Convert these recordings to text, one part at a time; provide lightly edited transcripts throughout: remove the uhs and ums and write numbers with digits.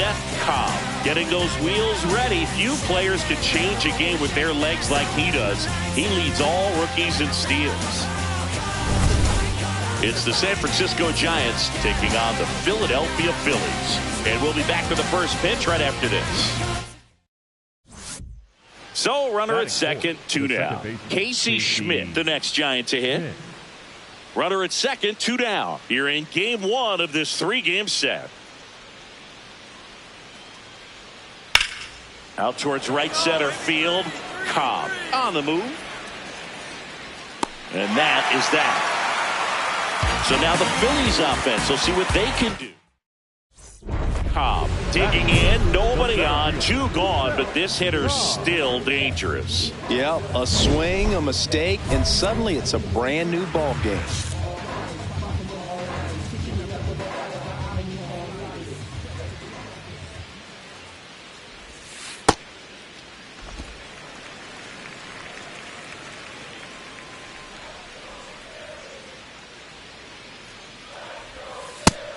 Szen Cobb. Getting those wheels ready. Few players can change a game with their legs like he does. He leads all rookies in steals. It's the San Francisco Giants taking on the Philadelphia Phillies. And we'll be back with the first pitch right after this. So, runner at second, 2 down. Casey Schmidt, the next Giant to hit. Runner at second, 2 down. Here in game 1 of this 3-game set. Out towards right center field. Cobb on the move. And that is that. So now the Phillies offense will see what they can do. Cobb digging in, nobody on, 2 gone, but this hitter's still dangerous. Yeah, a swing, a mistake, and suddenly it's a brand new ball game.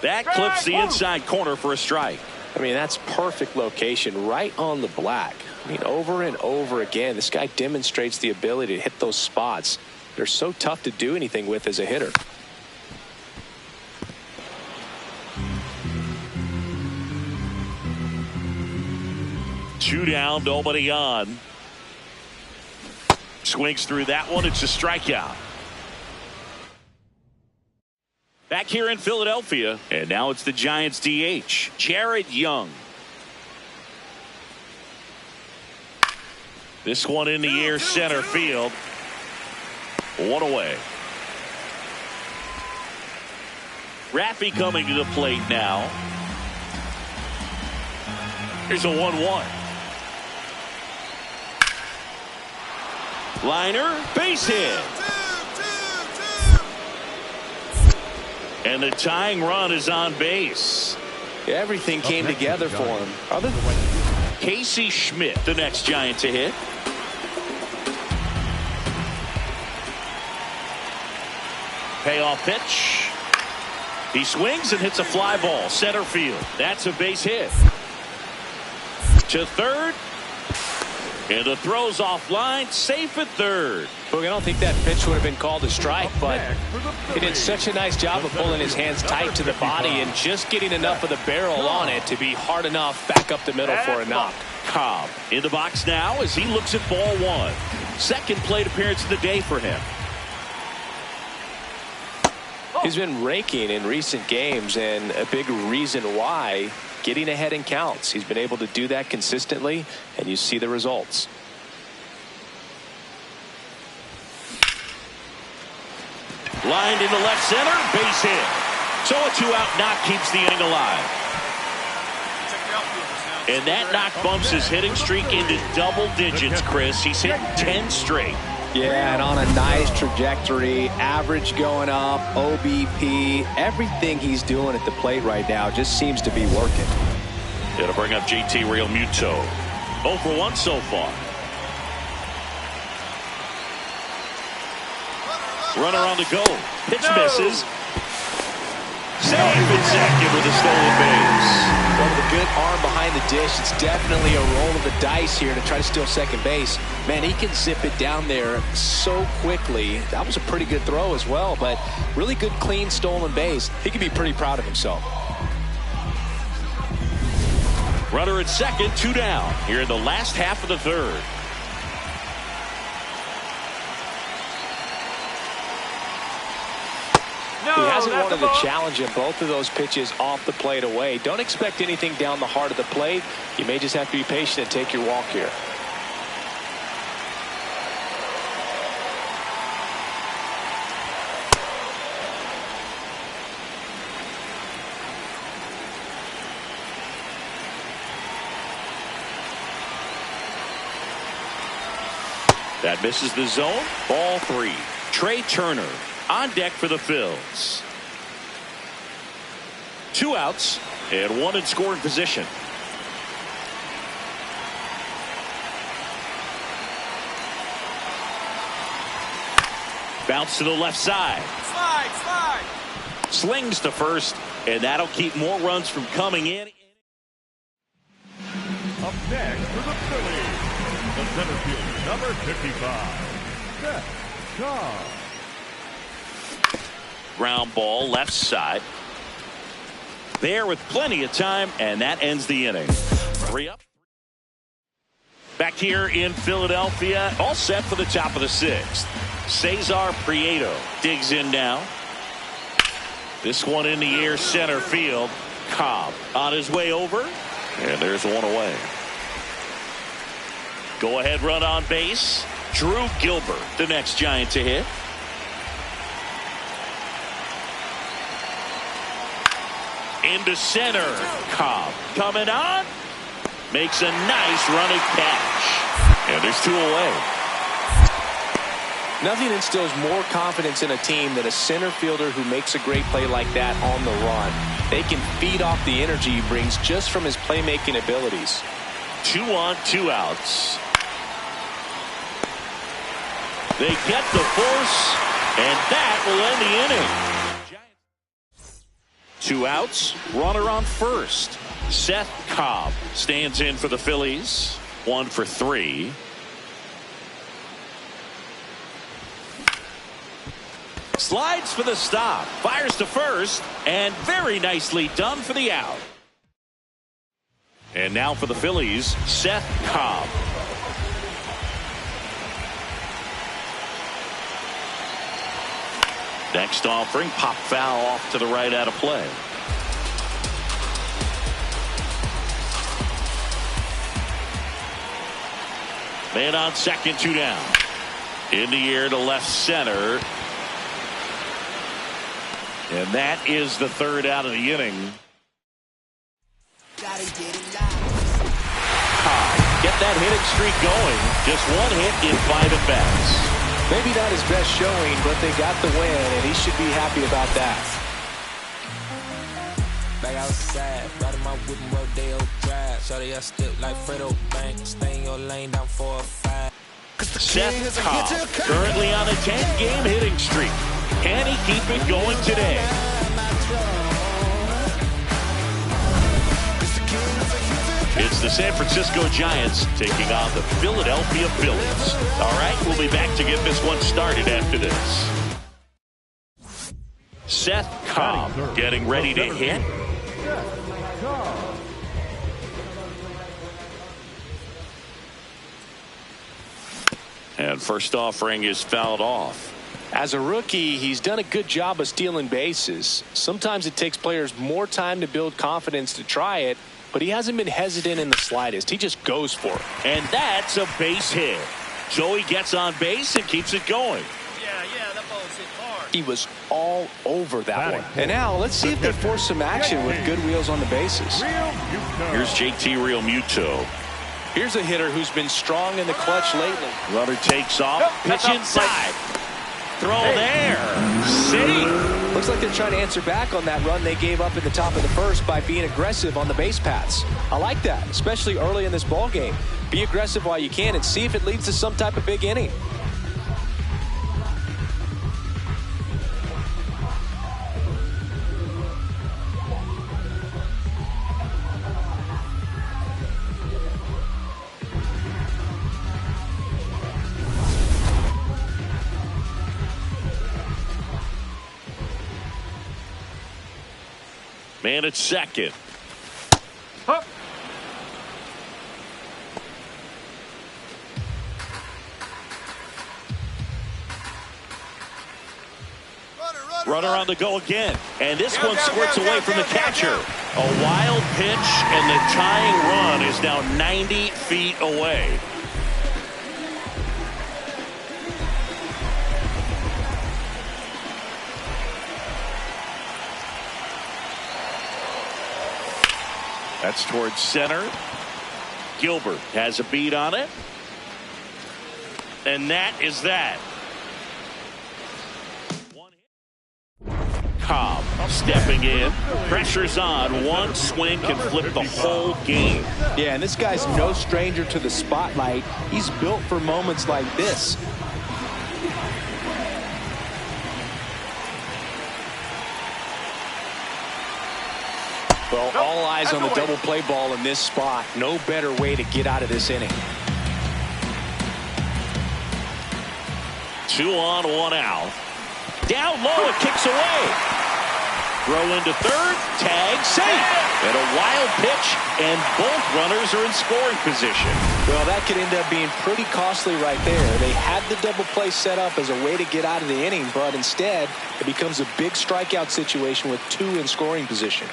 That clips the inside corner for a strike. I mean, that's perfect location right on the black. I mean, over and over again, this guy demonstrates the ability to hit those spots. They're so tough to do anything with as a hitter. Two down, nobody on. Swings through that one. It's a strikeout. Back here in Philadelphia, and now it's the Giants DH, Jared Young. This one in the air, center field. 1 away. Raffy coming to the plate now. Here's a 1-1. Liner, base hit. And the tying run is on base. Everything came together for him. Casey Schmidt, the next Giant to hit. Payoff pitch. He swings and hits a fly ball, center field. That's a base hit. To third. And the throw's offline, safe at third. Look, I don't think that pitch would have been called a strike, but he did such a nice job of pulling his hands tight to the body and just getting enough of the barrel on it to be hard enough back up the middle for a knock. Cobb in the box now as he looks at ball 1. Second plate appearance of the day for him. He's been raking in recent games, and a big reason why, getting ahead in counts. He's been able to do that consistently, and you see the results. Lined into left center, base hit. So a 2-out knock keeps the inning alive. And that knock bumps his hitting streak into double digits, Chris. He's hit 10 straight. Yeah, and on a nice trajectory, average going up, OBP, everything he's doing at the plate right now just seems to be working. It'll bring up JT Realmuto. 0 for 1 so far. Runner on the go. Pitch misses. Safe at second with a stolen base. Well, with a good arm behind the dish, it's definitely a roll of the dice here to try to steal second base. Man, he can zip it down there so quickly. That was a pretty good throw as well, but really good, clean, stolen base. He can be pretty proud of himself. Runner at second, 2 down. Here in the last half of the third. He hasn't wanted to challenge him. Both of those pitches off the plate away. Don't expect anything down the heart of the plate. You may just have to be patient and take your walk here. That misses the zone. Ball 3. Trey Turner on deck for the Phils. 2 outs and 1 in scoring position. Bounce to the left side. Slide. Slings to first, and that'll keep more runs from coming in. Up next for the Phillies, the center fielder, number 55, Szen Cobb. Ground ball left side. There with plenty of time, and that ends the inning. 3 up. Back here in Philadelphia, all set for the top of the 6th. Cesar Prieto digs in now. This one in the air, center field. Cobb on his way over, and there's one away. Go ahead run on base. Drew Gilbert, the next Giant to hit. Into center. Cobb coming on. Makes a nice running catch. And there's 2 away. Nothing instills more confidence in a team than a center fielder who makes a great play like that on the run. They can feed off the energy he brings just from his playmaking abilities. 2 on, 2 outs. They get the force, and that will end the inning. 2 outs, runner on first. Szen Cobb stands in for the Phillies. 1 for 3. Slides for the stop. Fires to first, and very nicely done for the out. And now for the Phillies, Szen Cobb. Next offering, pop foul off to the right out of play. Man on second, 2 down. In the air to left center. And that is the 3rd out of the inning. Cobb, get that hitting streak going. Just 1 hit in 5 at-bats. Maybe not his best showing, but they got the win, and he should be happy about that. Back outside, riding my whip and Rodeo Drive. Shorty, I step like Fredo Bank. Stay in your lane down 4 or 5. Szen Cobb, currently on a 10-game hitting streak. Can he keep it going today? It's the San Francisco Giants taking on the Philadelphia Phillies. All right, we'll be back to get this one started after this. Szen Cobb getting ready to hit. And first offering is fouled off. As a rookie, he's done a good job of stealing bases. Sometimes it takes players more time to build confidence to try it, but he hasn't been hesitant in the slightest. He just goes for it. And that's a base hit. Joey gets on base and keeps it going. Yeah, that ball's hit hard. He was all over that one. And now let's see if they force some action with good wheels on the bases. Here's JT Realmuto. Here's a hitter who's been strong in the clutch lately. Runner takes off. Pitch inside. Throw there. Safe. Looks like they're trying to answer back on that run they gave up in the top of the first by being aggressive on the base paths. I like that, especially early in this ball game. Be aggressive while you can and see if it leads to some type of big inning. Man at second. Up. Runner on the go again. And this one squirts away from the catcher. A wild pitch, and the tying run is now 90 feet away. That's towards center. Gilbert has a beat on it. And that is that. Cobb stepping in. Pressure's on. One swing can flip the whole game. Yeah, and this guy's no stranger to the spotlight. He's built for moments like this. Well, all eyes on the double play ball in this spot. No better way to get out of this inning. 2 on, 1 out. Down low, it kicks away. Throw into third, tag, safe. And a wild pitch, and both runners are in scoring position. Well, that could end up being pretty costly right there. They had the double play set up as a way to get out of the inning, but instead, it becomes a big strikeout situation with 2 in scoring position.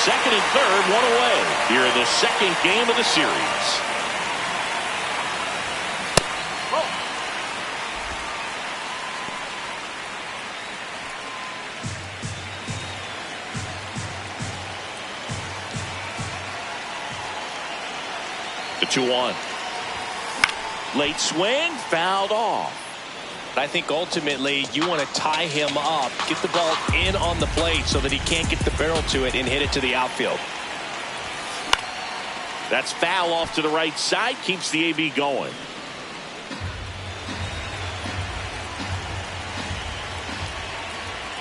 Second and third, 1 away. Here in the second game of the series. The 2-1. Late swing, fouled off. I think ultimately you want to tie him up, get the ball in on the plate so that he can't get the barrel to it and hit it to the outfield. That's foul off to the right side, keeps the AB going.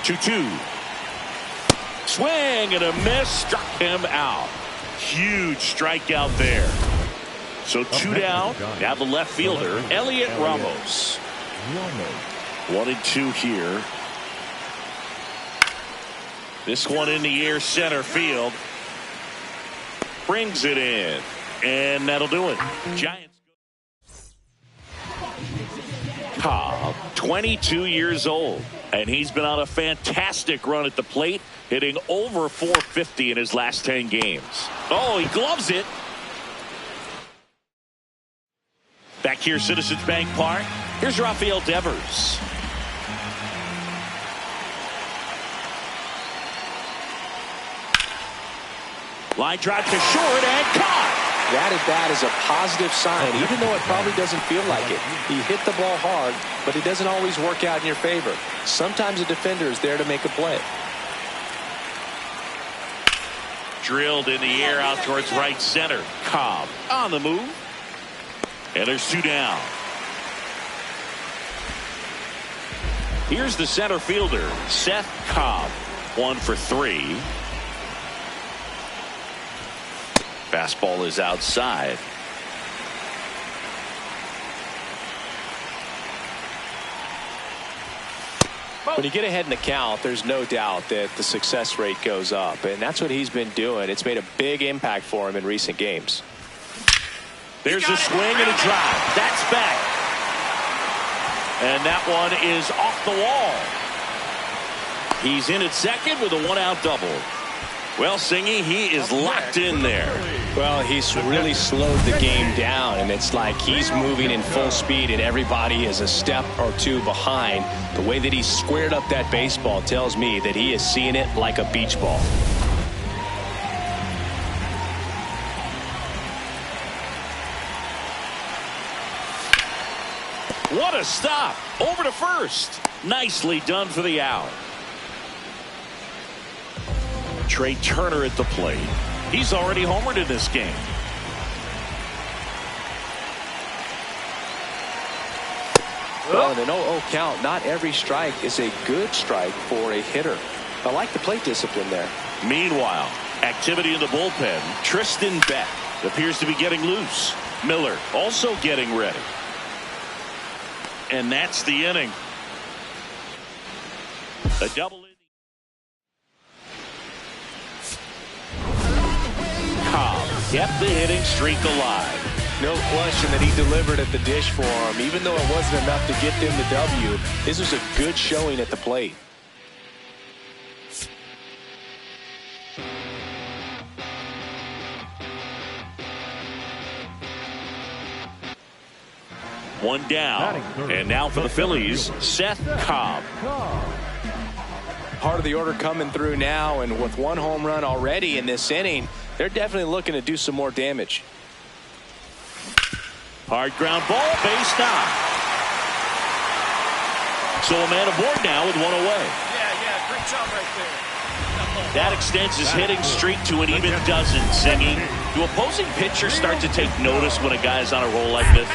Two. Swing and a miss, struck him out. Huge strikeout there. So 2 down. Now the left fielder, Elliot Ramos. 1 and 2 here. This one in the air, center field. Brings it in. And that'll do it. Giants. Cobb, 22 years old. And he's been on a fantastic run at the plate, hitting over 450 in his last 10 games. Oh, he gloves it. Back here, Citizens Bank Park. Here's Rafael Devers. Line drive to short and caught. That at bat is a positive sign, even though it probably doesn't feel like it. He hit the ball hard, but it doesn't always work out in your favor. Sometimes a defender is there to make a play. Drilled in the air out towards right center. Cobb on the move. And there's 2 down. Here's the center fielder, Szen Cobb. 1 for 3. Fastball is outside. When you get ahead in the count, there's no doubt that the success rate goes up, and that's what he's been doing. It's made a big impact for him in recent games. There's a swing and a drive. That's back. And that one is off the wall. He's in at second with a 1-out double. Well, Singy, he is locked in there. Well, he's really slowed the game down, and it's like he's moving in full speed, and everybody is a step or 2 behind. The way that he squared up that baseball tells me that he is seeing it like a beach ball. What a stop. Over to first. Nicely done for the out. Trey Turner at the plate. He's already homered in this game. Well, in an 0-0 count, not every strike is a good strike for a hitter. I like the plate discipline there. Meanwhile, activity in the bullpen. Tristan Beck appears to be getting loose. Miller also getting ready. And that's the inning. A double inning. Cobb kept the hitting streak alive. No question that he delivered at the dish for him. Even though it wasn't enough to get them the W, this was a good showing at the plate. One down. And now for the Phillies, Szen Cobb. Part of the order coming through now, and with 1 home run already in this inning, they're definitely looking to do some more damage. Hard ground ball, base knock. So a man aboard now with 1 away. Yeah, great job right there. That extends his hitting streak to an even dozen. Singing. Do opposing pitchers start to take notice when a guy's on a roll like this?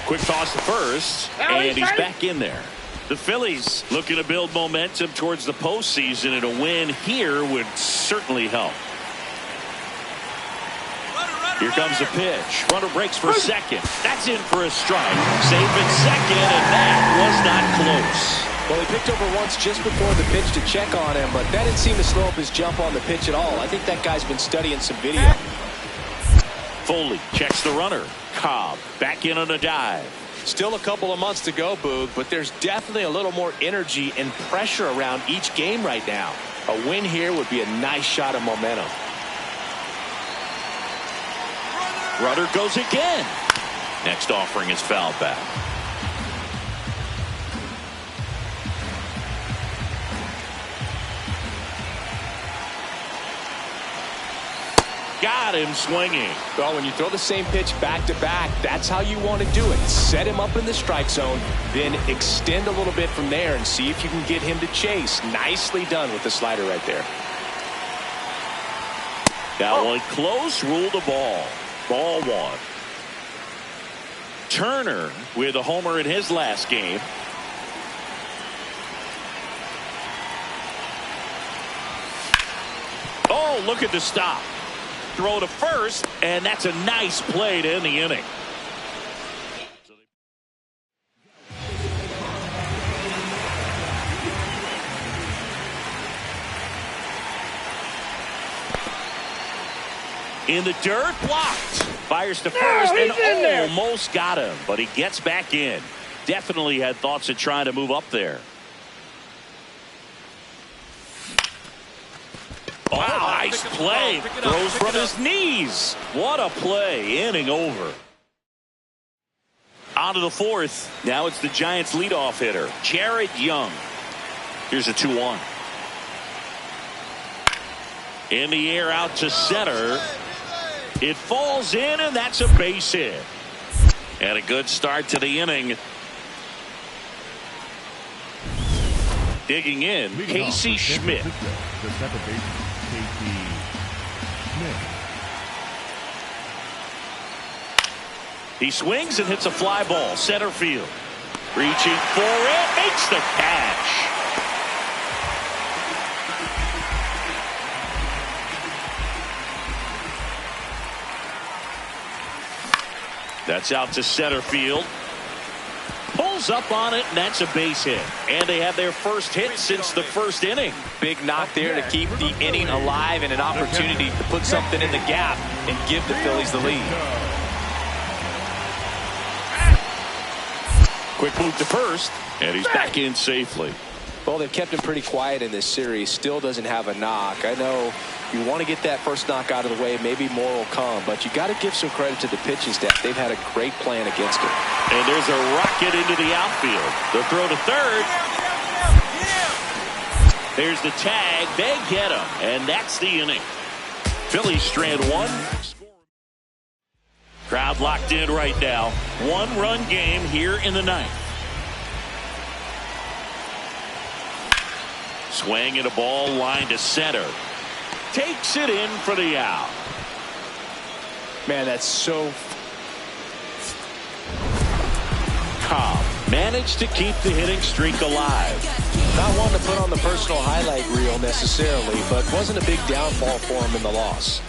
Quick toss to first, and he's back in there. The Phillies looking to build momentum towards the postseason, and a win here would certainly help. Here comes the pitch. Runner breaks for second. That's in for a strike. Safe at second, and that was not close. Well, he picked over once just before the pitch to check on him, but that didn't seem to slow up his jump on the pitch at all. I think that guy's been studying some video. Foley checks the runner. Cobb back in on a dive. Still a couple of months to go, Boog, but there's definitely a little more energy and pressure around each game right now. A win here would be a nice shot of momentum. Runner goes again. Next offering is fouled back. Got him swinging. Well, when you throw the same pitch back to back, that's how you want to do it. Set him up in the strike zone, then extend a little bit from there and see if you can get him to chase. Nicely done with the slider right there. That one close, ruled a ball. Ball one. Turner with a homer in his last game. Oh, look at the stop. Throw to first, and that's a nice play to end the inning. In the dirt, blocked. Fires to first and almost got him, but he gets back in. Definitely had thoughts of trying to move up there. Oh, nice play. Throws from his knees. What a play. Inning over. On to the fourth. Now it's the Giants' leadoff hitter, Jared Young. Here's a 2-1. In the air out to center. It falls in, and that's a base hit. And a good start to the inning. Digging in, Casey Schmidt. The second baseman, Casey Schmidt. He swings and hits a fly ball, center field. Reaching for it, makes the catch. That's out to center field. Pulls up on it, and that's a base hit. And they have their first hit since the first inning. Big knock there to keep the inning alive and an opportunity to put something in the gap and give the Phillies the lead. Quick move to first, and he's back in safely. Well, they've kept him pretty quiet in this series. Still doesn't have a knock. I know you want to get that first knock out of the way. Maybe more will come, but you got to give some credit to the pitching staff. They've had a great plan against it. And there's a rocket into the outfield. The throw to third. There's the tag. They get him, and that's the inning. Phillies strand one. Crowd locked in right now. One-run game here in the ninth. Swing and a ball line to center. Takes it in for the out. Man, that's so... Cobb managed to keep the hitting streak alive. Not one to put on the personal highlight reel necessarily, but wasn't a big downfall for him in the loss.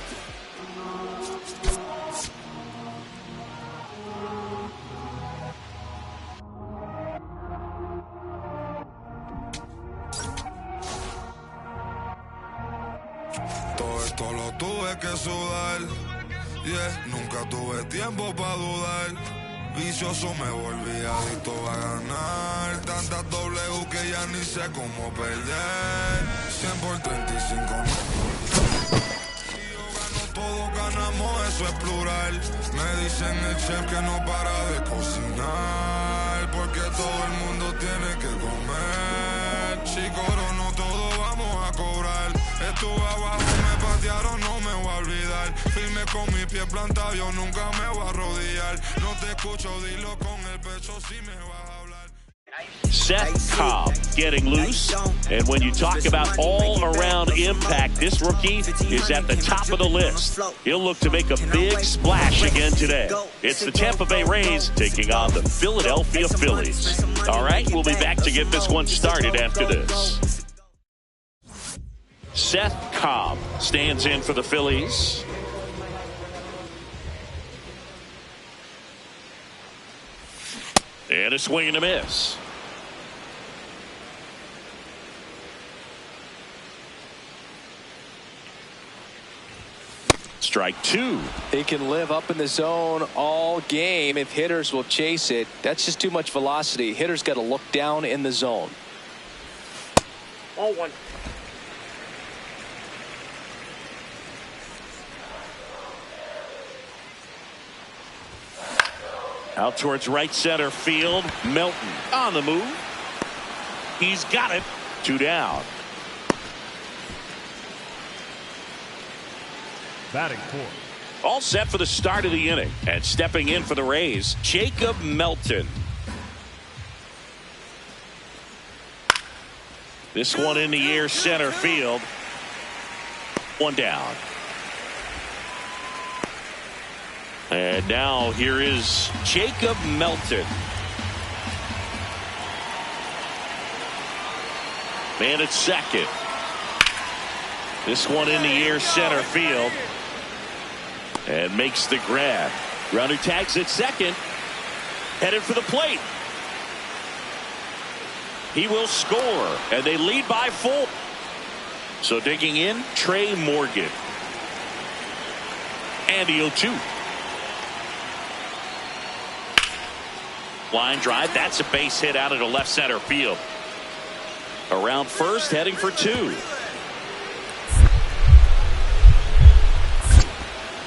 Todo esto lo tuve que sudar, yeah, nunca tuve tiempo para dudar. Vicioso me volví adicto a ganar. Tantas W que ya ni sé cómo perder. 100 por 35 no. Si yo gano todos ganamos, eso es plural. Me dicen el chef que no para de cocinar, porque todo el mundo tiene que comer. Chicoro, no todo vamos a cobrar. Estuve abajo, me patearon, no me voy a olvidar. Firme con mi pie plantado, yo nunca me voy a arrodillar. No te escucho, dilo con el pecho si me vas a hablar. Szen Cobb getting loose. And when you talk about all-around impact, this rookie is at the top of the list. He'll look to make a big splash again today. It's the Tampa Bay Rays taking on the Philadelphia Phillies. All right, we'll be back to get this one started after this. Szen Cobb stands in for the Phillies. And a swing and a miss. Strike two. He can live up in the zone all game if hitters will chase it. That's just too much velocity. Hitters got to look down in the zone. 0-1. Out towards right center field. Melton on the move. He's got it. 2 down. Batting fourth. All set for the start of the inning. And stepping in for the Rays, Jacob Melton. This one in the air, center field. 1 down. And now here is Jacob Melton. Man at second. This one in the air, center field. And makes the grab. Runner tags at second. Headed for the plate. He will score. And they lead by 4. So digging in, Trey Morgan. And the 0-2. Line drive. That's a base hit out into left center field. Around first, heading for 2.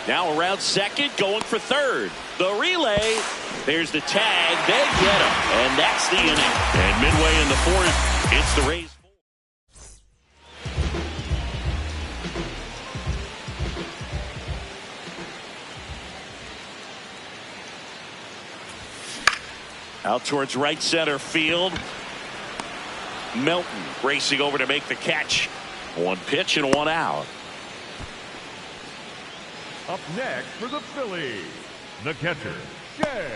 Now around second, going for third. The relay. There's the tag. They get him. And that's the inning. And midway in the fourth, it's the Rays. Out towards right center field. Melton racing over to make the catch. 1 pitch and 1 out. Up next for the Phillies, the catcher, Shay.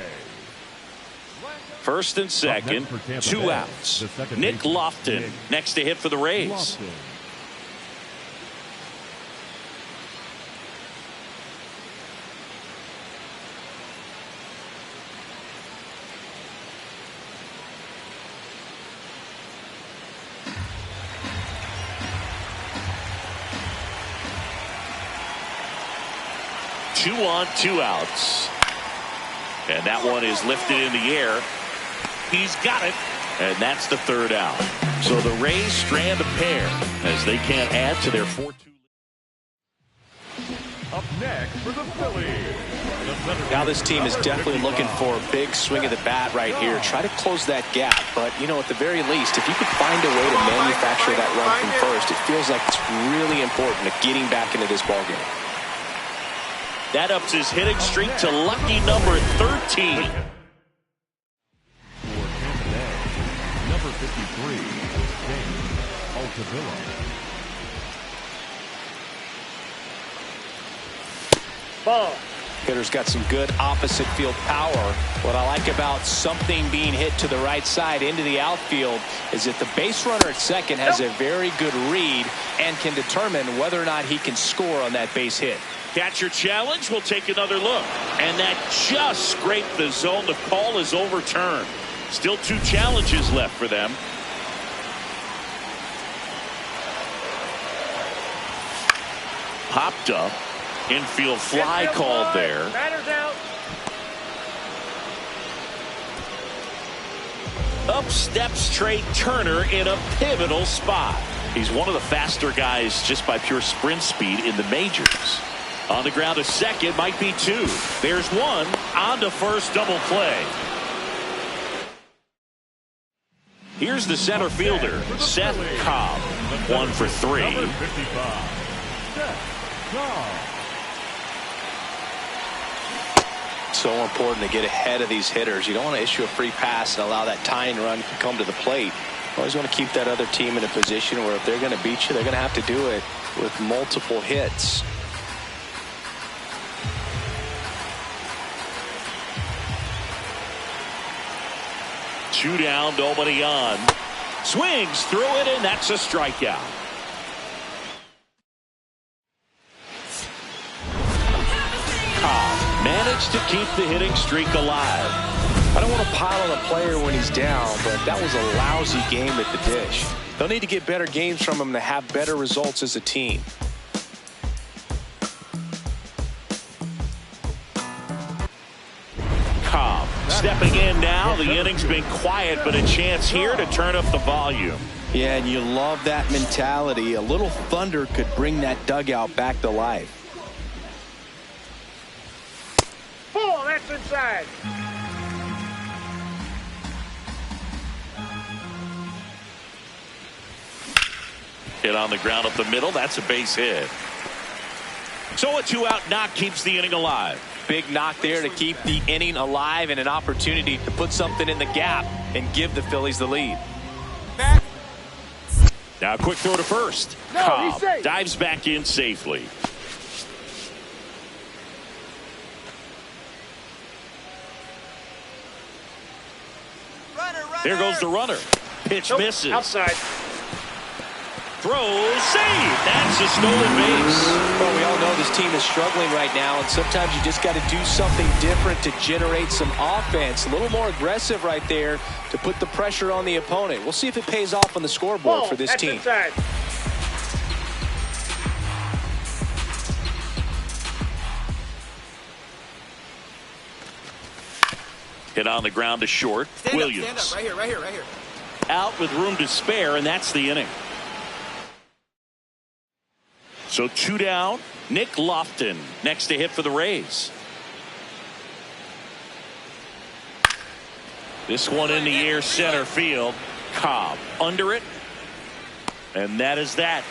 First and second, 2 outs. Nick Lofton next to hit for the Rays. Two on, 2 outs. And that one is lifted in the air. He's got it. And that's the 3rd out. So the Rays strand a pair as they can't add to their 4-2. Up next for the Phillies. Now this team is definitely looking for a big swing of the bat right here. Try to close that gap. But, you know, at the very least, if you could find a way to manufacture that run from first, it feels like it's really important to getting back into this ballgame. That ups his hitting streak to lucky number 13. Number 53, James Altavilla. Ball. Hitter's got some good opposite field power. What I like about something being hit to the right side into the outfield is that the base runner at second has a very good read and can determine whether or not he can score on that base hit. Catcher challenge. We'll take another look. And that just scraped the zone. The call is overturned. Still 2 challenges left for them. Popped up. Infield fly called there. Batter's out. Up steps Trey Turner in a pivotal spot. He's one of the faster guys just by pure sprint speed in the majors. On the ground to second, might be 2. There's 1. On to first, double play. Here's the center fielder, Szen Cobb. 1 for 3. Number 55, Szen Cobb. so important to get ahead of these hitters. You don't want to issue a free pass and allow that tying run to come to the plate. You always want to keep that other team in a position where if they're going to beat you, they're going to have to do it with multiple hits. Two down, nobody on. Swings through it, and that's a strikeout. Cobb managed to keep the hitting streak alive. I don't want to pile on a player when he's down, but that was a lousy game at the dish. They'll need to get better games from him to have better results as a team. Cobb stepping in now. The inning's been quiet, but a chance here to turn up the volume. Yeah, and you love that mentality. A little thunder could bring that dugout back to life. Ball, that's inside. Hit on the ground up the middle. That's a base hit. So a 2-out knock keeps the inning alive. Big knock there to keep the inning alive and an opportunity to put something in the gap and give the Phillies the lead. Back. Now a quick throw to first. No, Cobb he's safe. dives back in safely. Here goes the runner. Pitch misses. Outside. Throws, save. That's a stolen base. Well, we all know this team is struggling right now, and sometimes you just got to do something different to generate some offense. A little more aggressive right there to put the pressure on the opponent. We'll see if it pays off on the scoreboard for this team. Inside. Hit on the ground to short. Williams. Stand up. Right here, right here, right here. Out with room to spare, and that's the inning. So 2 down. Nick Lofton next to hit for the Rays. This one in the air, center field. Cobb under it. And that is that.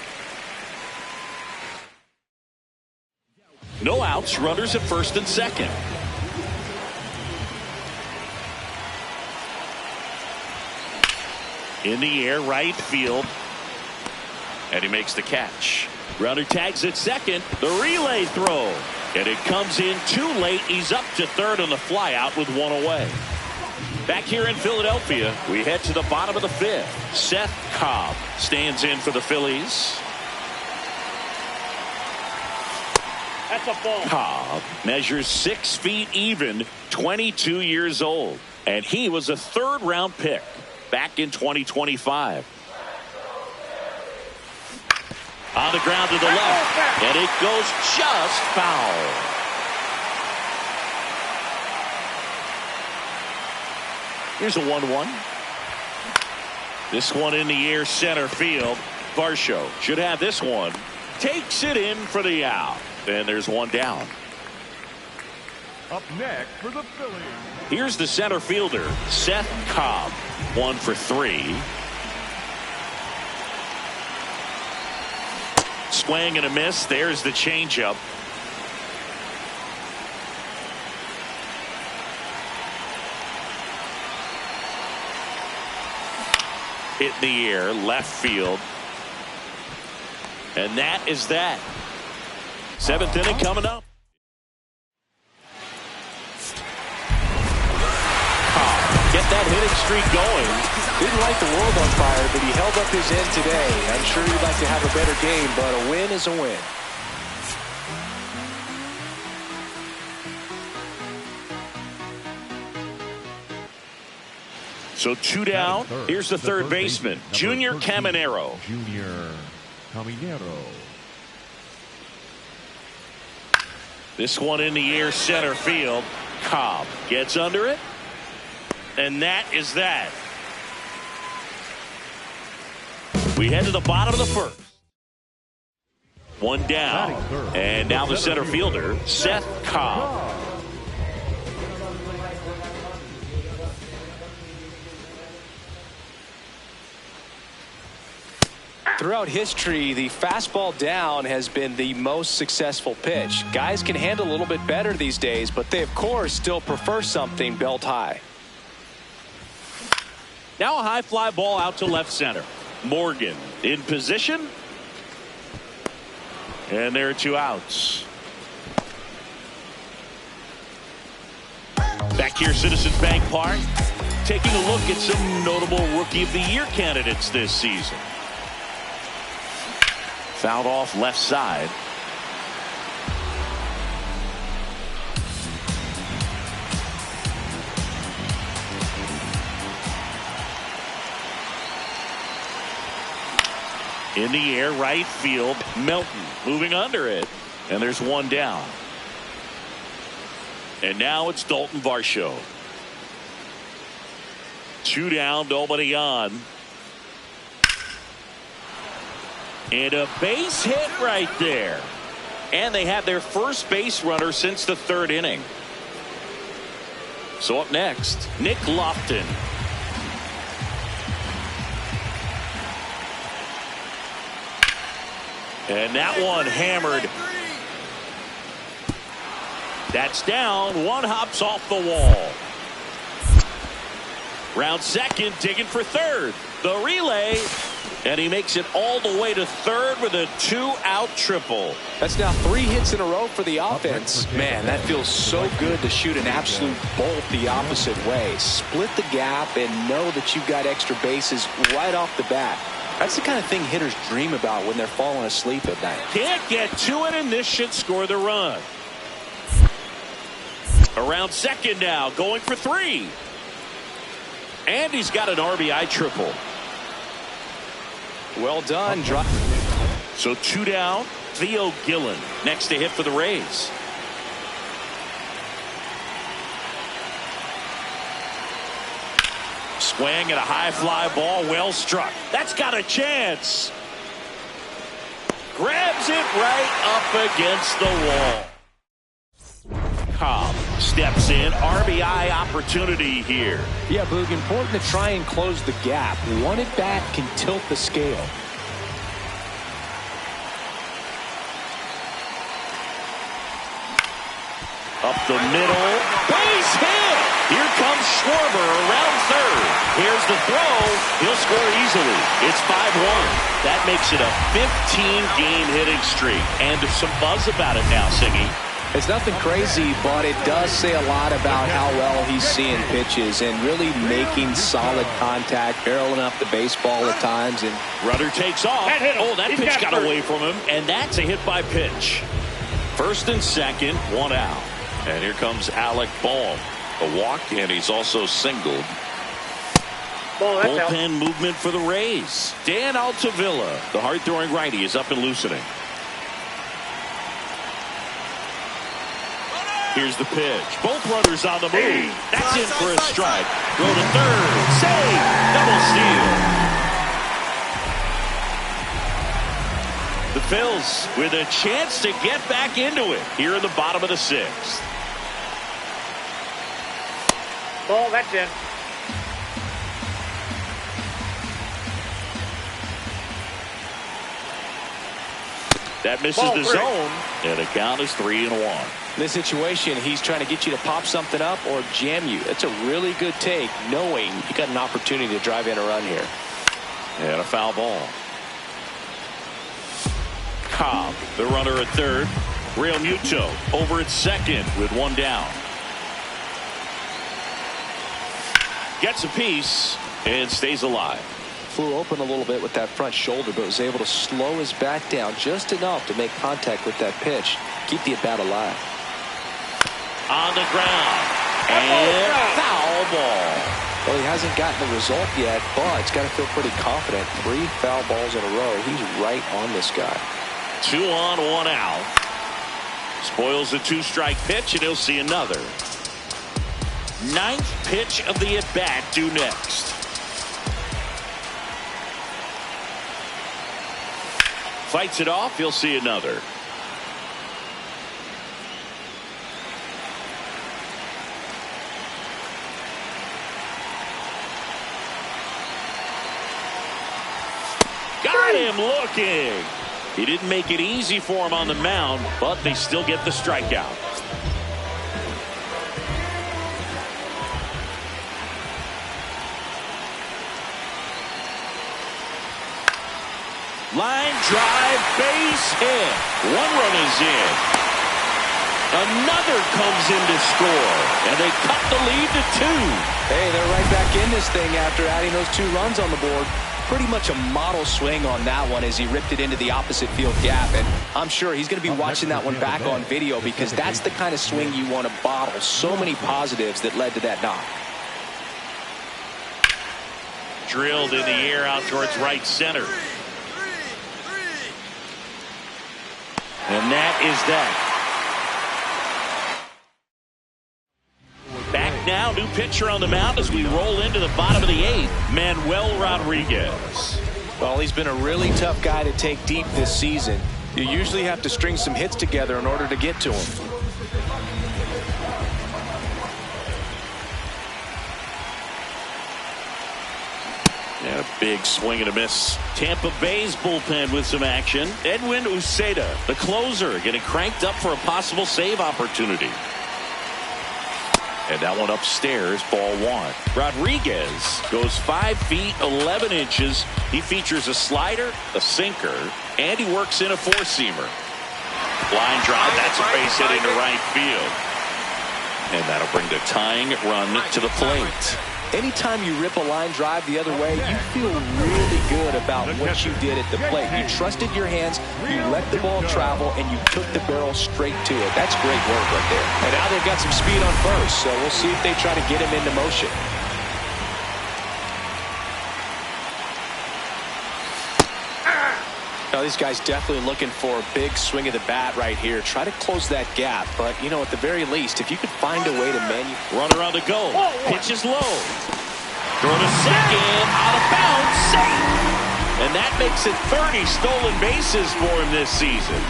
No outs, runners at first and second. In the air, right field. And he makes the catch. Runner tags at second. The relay throw. And it comes in too late. He's up to third on the fly out with one away. Back here in Philadelphia, we head to the bottom of the fifth. Szen Cobb stands in for the Phillies. That's a ball. Cobb measures 6 feet even, 22 years old. And he was a third-round pick back in 2025. On the ground to the left, and it goes just foul. Here's a 1-1. This one in the air, center field. Varsho should have this one. Takes it in for the out. And there's one down. Up next for the Phillies. Here's the center fielder, Szen Cobb. 1 for 3. Swing and a miss. There's the changeup. Hit in the air, left field. And that is that. 7th inning coming up. Get that hitting streak going. Didn't light the world on fire, but he held up his end today. I'm sure you'd like to have a better game, but a win is a win. So 2 down. Here's the third baseman, Junior Caminero. Junior Caminero. This one in the air, center field. Cobb gets under it. And that is that. We head to the bottom of the first. 1 down. And now the center fielder, Szen Cobb. Throughout history, the fastball down has been the most successful pitch. Guys can handle a little bit better these days, but they, of course, still prefer something belt high. Now a high fly ball out to left center. Morgan in position. And there are 2 outs. Back here, Citizens Bank Park, taking a look at some notable Rookie of the Year candidates this season. Fouled off left side. In the air, right field. Melton moving under it. And there's 1 down. And now it's Dalton Varsho. 2 down, nobody on. And a base hit right there. And they have their first base runner since the 3rd inning. So up next, Nick Lofton. And that one hammered. That's down. 1 hops off the wall. Round second, digging for third. The relay. And he makes it all the way to third with a 2-out triple. That's now 3 hits in a row for the offense. Man, that feels so good to shoot an absolute bolt the opposite way. Split the gap and know that you've got extra bases right off the bat. That's the kind of thing hitters dream about when they're falling asleep at night. Can't get to it, and this should score the run. Around second now, going for 3. And he's got an RBI triple. Well done. So 2 down. Theo Gillen next to hit for the Rays. Swing at a high fly ball, well struck. That's got a chance. Grabs it right up against the wall. Cobb steps in. RBI opportunity here. Yeah, Boog, important to try and close the gap. 1 at bat can tilt the scale. Up the middle. Base hit. Here comes Schwarber around third. Here's the throw. He'll score easily. It's 5-1. That makes it a 15-game hitting streak. And there's some buzz about it now, Singy. It's nothing crazy, but it does say a lot about how well he's seeing pitches and really making solid contact, barreling up the baseball at times. And runner takes off. That pitch got away from him, and that's a hit by pitch. First and second, 1 out. And here comes Alec Bohm. A walk, and he's also singled. Bullpen movement for the Rays. Dan Altavilla, the hard-throwing righty, is up and loosening. Here's the pitch. Both runners on the move. That's in for a strike. Throw to third. Save. Double steal. The Phils with a chance to get back into it here in the bottom of the 6th. Ball, that's in. That misses the zone, and the count is 3-1. In this situation, he's trying to get you to pop something up or jam you. That's a really good take, knowing you got an opportunity to drive in a run here. And a foul ball. Cobb, the runner at third. Real Muto over at second with 1 down. Gets a piece and stays alive. Flew open a little bit with that front shoulder, but was able to slow his bat down just enough to make contact with that pitch. Keep the at-bat alive. On the ground. And foul ball. Well, he hasn't gotten the result yet, but he's got to feel pretty confident. 3 foul balls in a row. He's right on this guy. 2 on, 1 out. Spoils the 2-strike pitch, and he'll see another. 9th pitch of the at-bat due next. Fights it off, he'll see another. Got him looking. He didn't make it easy for him on the mound, but they still get the strikeout. Line drive, base hit. One run is in. Another comes in to score, and they cut the lead to 2. Hey, they're right back in this thing after adding those 2 runs on the board. Pretty much a model swing on that one as he ripped it into the opposite field gap, and I'm sure he's going to be watching that one back on video because that's the kind of swing you want to bottle. So many positives that led to that knock. Drilled in the air out towards right center. And that is that. Back now, new pitcher on the mound as we roll into the bottom of the 8th, Manuel Rodriguez. Well, he's been a really tough guy to take deep this season. You usually have to string some hits together in order to get to him. And a big swing and a miss. Tampa Bay's bullpen with some action. Edwin Uceda, the closer, getting cranked up for a possible save opportunity. And that one upstairs, ball 1. Rodriguez goes 5 feet 11 inches. He features a slider, a sinker, and he works in a 4-seamer. Line drive, that's a base hit into right field. And that'll bring the tying run to the plate. Anytime you rip a line drive the other way, you feel really good about what you did at the plate. You trusted your hands, you let the ball travel, and you took the barrel straight to it. That's great work right there. And now they've got some speed on first, so we'll see if they try to get him into motion. Now, these guys definitely looking for a big swing of the bat right here. Try to close that gap. But, you know, at the very least, if you could find a way to Runner on the go. Pitch is low. Throw to second. Out of bounds. Safe. And that makes it 30 stolen bases for him this season.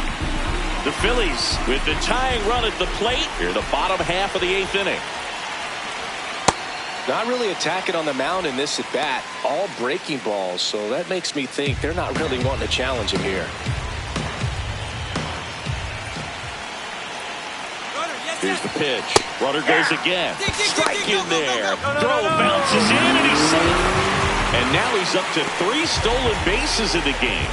The Phillies with the tying run at the plate here, the bottom half of the 8th inning. Not really attacking on the mound in this at bat. All breaking balls, so that makes me think they're not really wanting to challenge him here. Here's the pitch. Runner goes again. Strike in there. Throw bounces in, and he's safe. And now he's up to 3 stolen bases in the game.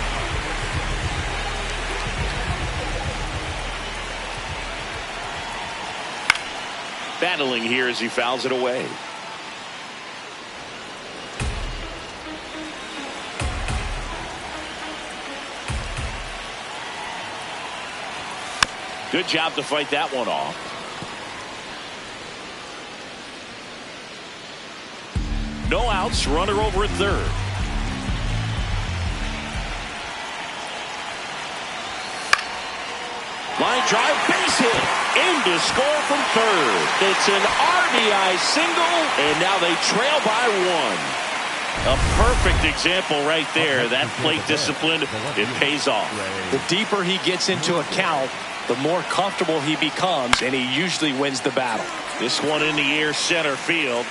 Battling here as he fouls it away. Good job to fight that one off. No outs, runner over at third. Line drive, base hit. In to score from third. It's an RBI single, and now they trail by 1. A perfect example right there. That plate discipline, it pays off. The deeper he gets into a count, the more comfortable he becomes, and he usually wins the battle. This one in the air, center field.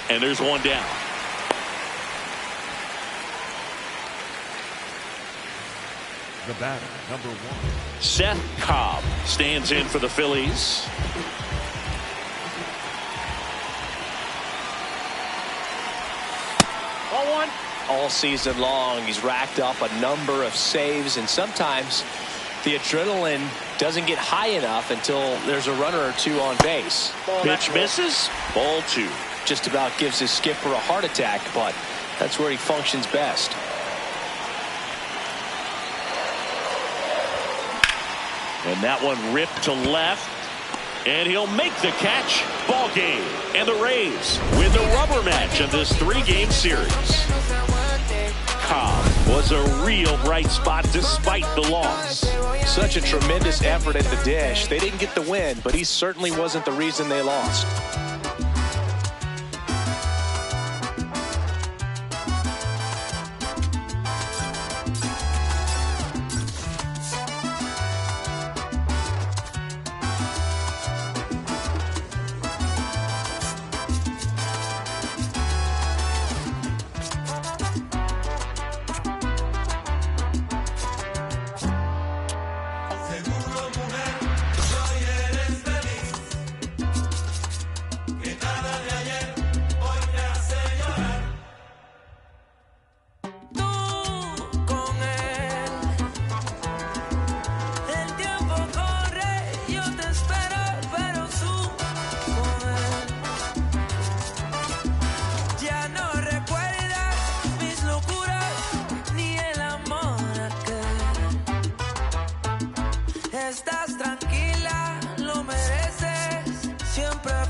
And there's one down. The batter, number 1. Szen Cobb stands in for the Phillies. All season long, he's racked up a number of saves, and sometimes the adrenaline doesn't get high enough until there's a runner or 2 on base. Pitch misses. Ball 2. Just about gives his skipper a heart attack, but that's where he functions best. And that one ripped to left. And he'll make the catch. Ball game. And the Rays win the rubber match of this 3-game series. Cobb was a real bright spot despite the loss. Such a tremendous effort at the dish. They didn't get the win, but he certainly wasn't the reason they lost.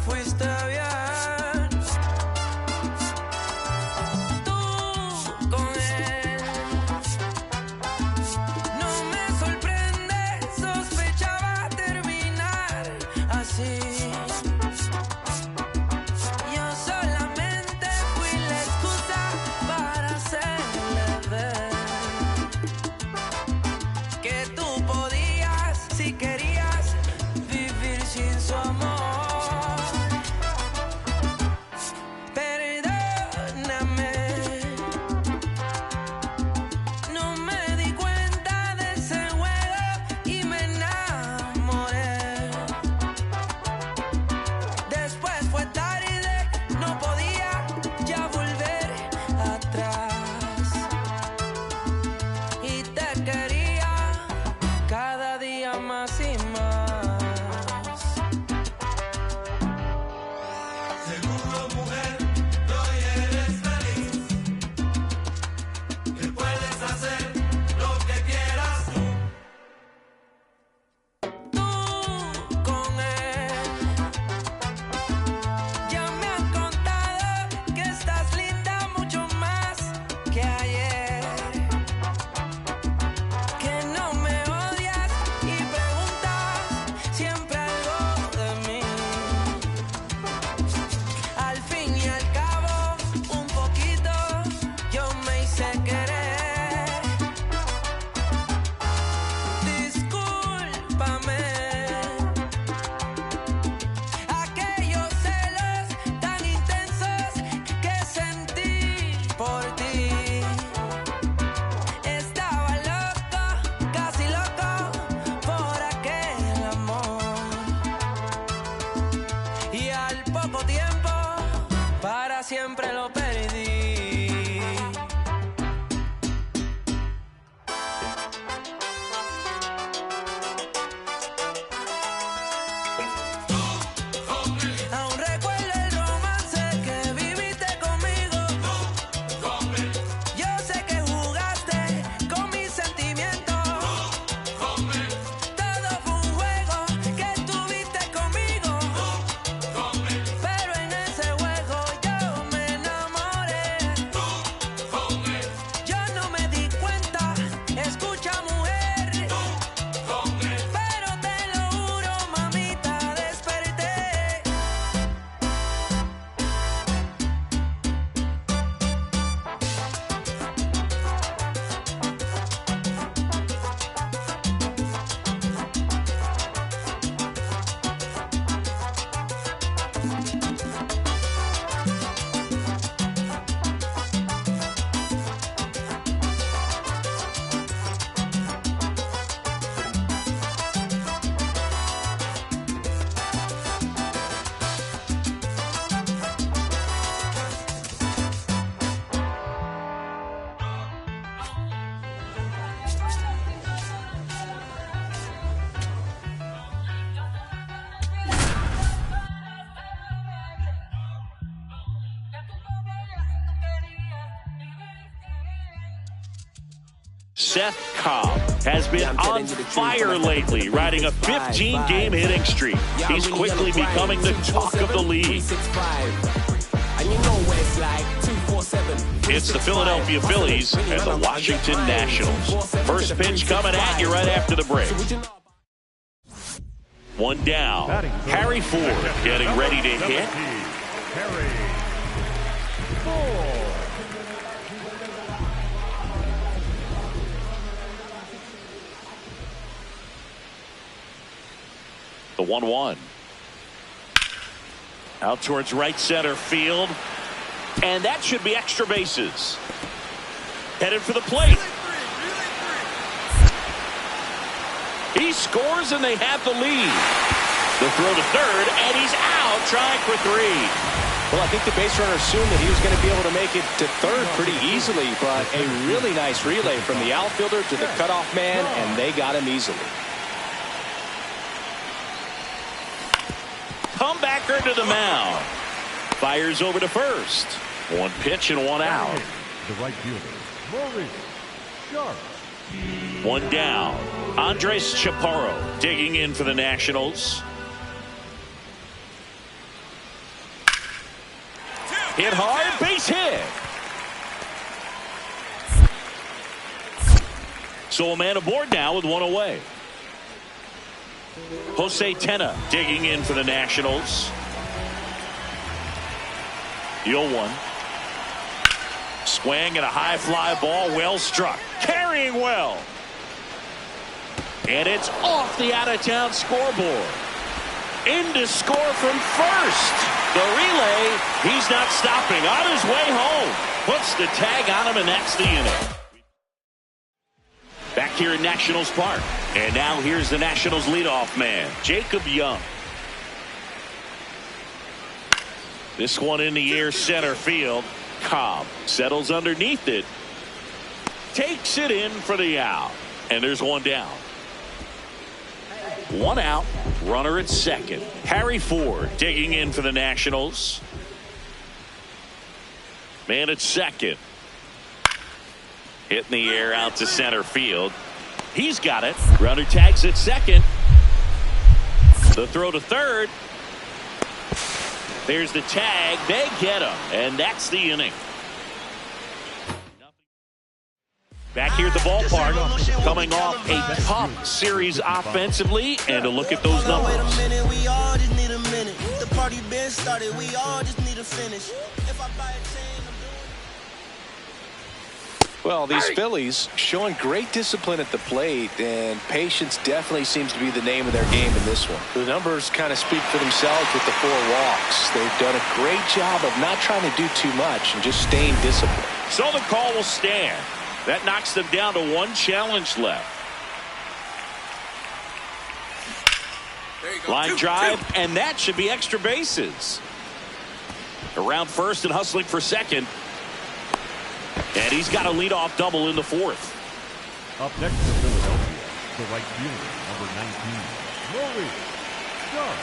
fuiste bien. Tú con él. No me sorprende, sospechaba terminar así. Yo solamente fui la excusa para hacerle ver que tú podías, si querías, vivir sin su amor. Perdóname, no me di cuenta de ese juego y me enamoré. Después fue tarde, no podía ya volver atrás. Y te quería cada día más y más. Seguro, mujer, que hoy eres feliz, que puedes hacer lo que quieras Tú con él. Ya me han contado que estás linda mucho más que ayer. Que no me odias y preguntas siempre algo de mí. Al fin y al cabo, un poquito yo me hice querer. Discúlpame. Aquellos celos tan intensos que sentí por ti. Estaba loco, casi loco, por aquel amor. Y al poco tiempo, para siempre lo perdí. Aún recuerdo el romance que viviste conmigo. Yo sé que jugaste con mis sentimientos. Todo fue un juego que tuviste conmigo. Pero en ese juego yo me enamoré. Yo no me di cuenta, escucha mujer. Pero te lo juro, mamita, desperté. Szen Cobb has been on fire lately, riding a 15-game hitting streak. He's quickly becoming the talk of the league. It's the Philadelphia Phillies and the Washington Nationals. First pitch coming at you right after the break. One down. Harry Ford getting ready to hit. Harry Ford. The 1-1. Out towards right center field. And that should be extra bases. Headed for the plate. He scores and they have the lead. The throw to third, and he's out trying for three. Well, I think the base runner assumed that he was going to be able to make it to third pretty easily, but a really nice relay from the outfielder to the cutoff man, and they got him easily. Comebacker to the mound. Fires over to first. One pitch and one out. The right fielder, Maurice Sharp. One down. Andres Chaparro digging in for the Nationals. Hit hard, base hit. So a man aboard now with one away. Jose Tena digging in for the Nationals. The 0-1. Swing and a high fly ball, well struck. Carrying well. And it's off the out-of-town scoreboard. In to score from first. The relay, he's not stopping. On his way home. Puts the tag on him, and that's the inning. Back here in Nationals Park. And now here's the Nationals leadoff man, Jacob Young. This one in the air, center field. Cobb settles underneath it. Takes it in for the out. And there's one down. One out. Runner at second. Harry Ford digging in for the Nationals. Man at second. Hit in the air out to center field. He's got it. Runner tags at second. The throw to third. There's the tag. They get him. And that's the inning. Back here at the ballpark, coming off a tough series offensively, and a look at those numbers. Wait a minute, we all just need a minute. The party been started, we all just need to finish. If I buy a chain, Well, these Phillies showing great discipline at the plate, and patience definitely seems to be the name of their game in this one. The numbers kind of speak for themselves with the 4 walks. They've done a great job of not trying to do too much and just staying disciplined. So the call will stand. That knocks them down to 1 challenge left. Line drive, and that should be extra bases. Around first and hustling for second. And he's got a leadoff double in the 4th. Up next to Philadelphia, the right fielder, number 19, Rory Stark.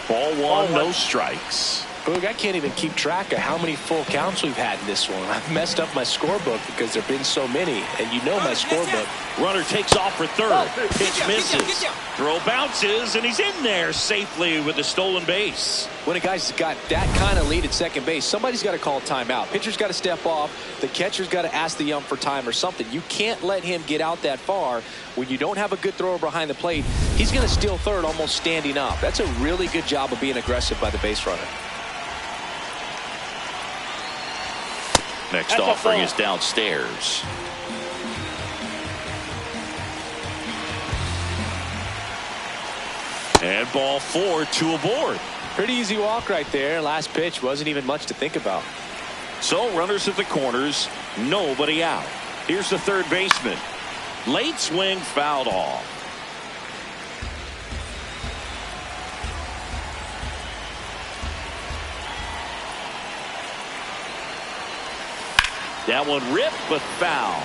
Ball 1, no strikes. Boog, I can't even keep track of how many full counts we've had in this one. I've messed up my scorebook because there have been so many, and you know my scorebook. Runner takes off for third. Pitch misses. Throw bounces, and he's in there safely with the stolen base. When a guy's got that kind of lead at second base, somebody's got to call a timeout. Pitcher's got to step off. The catcher's got to ask the ump for time or something. You can't let him get out that far when you don't have a good thrower behind the plate. He's going to steal third almost standing up. That's a really good job of being aggressive by the base runner. Next offering is downstairs. And ball 4, 2 aboard. Pretty easy walk right there. Last pitch wasn't even much to think about. So runners at the corners, nobody out. Here's the third baseman. Late swing fouled off. That one ripped, but foul.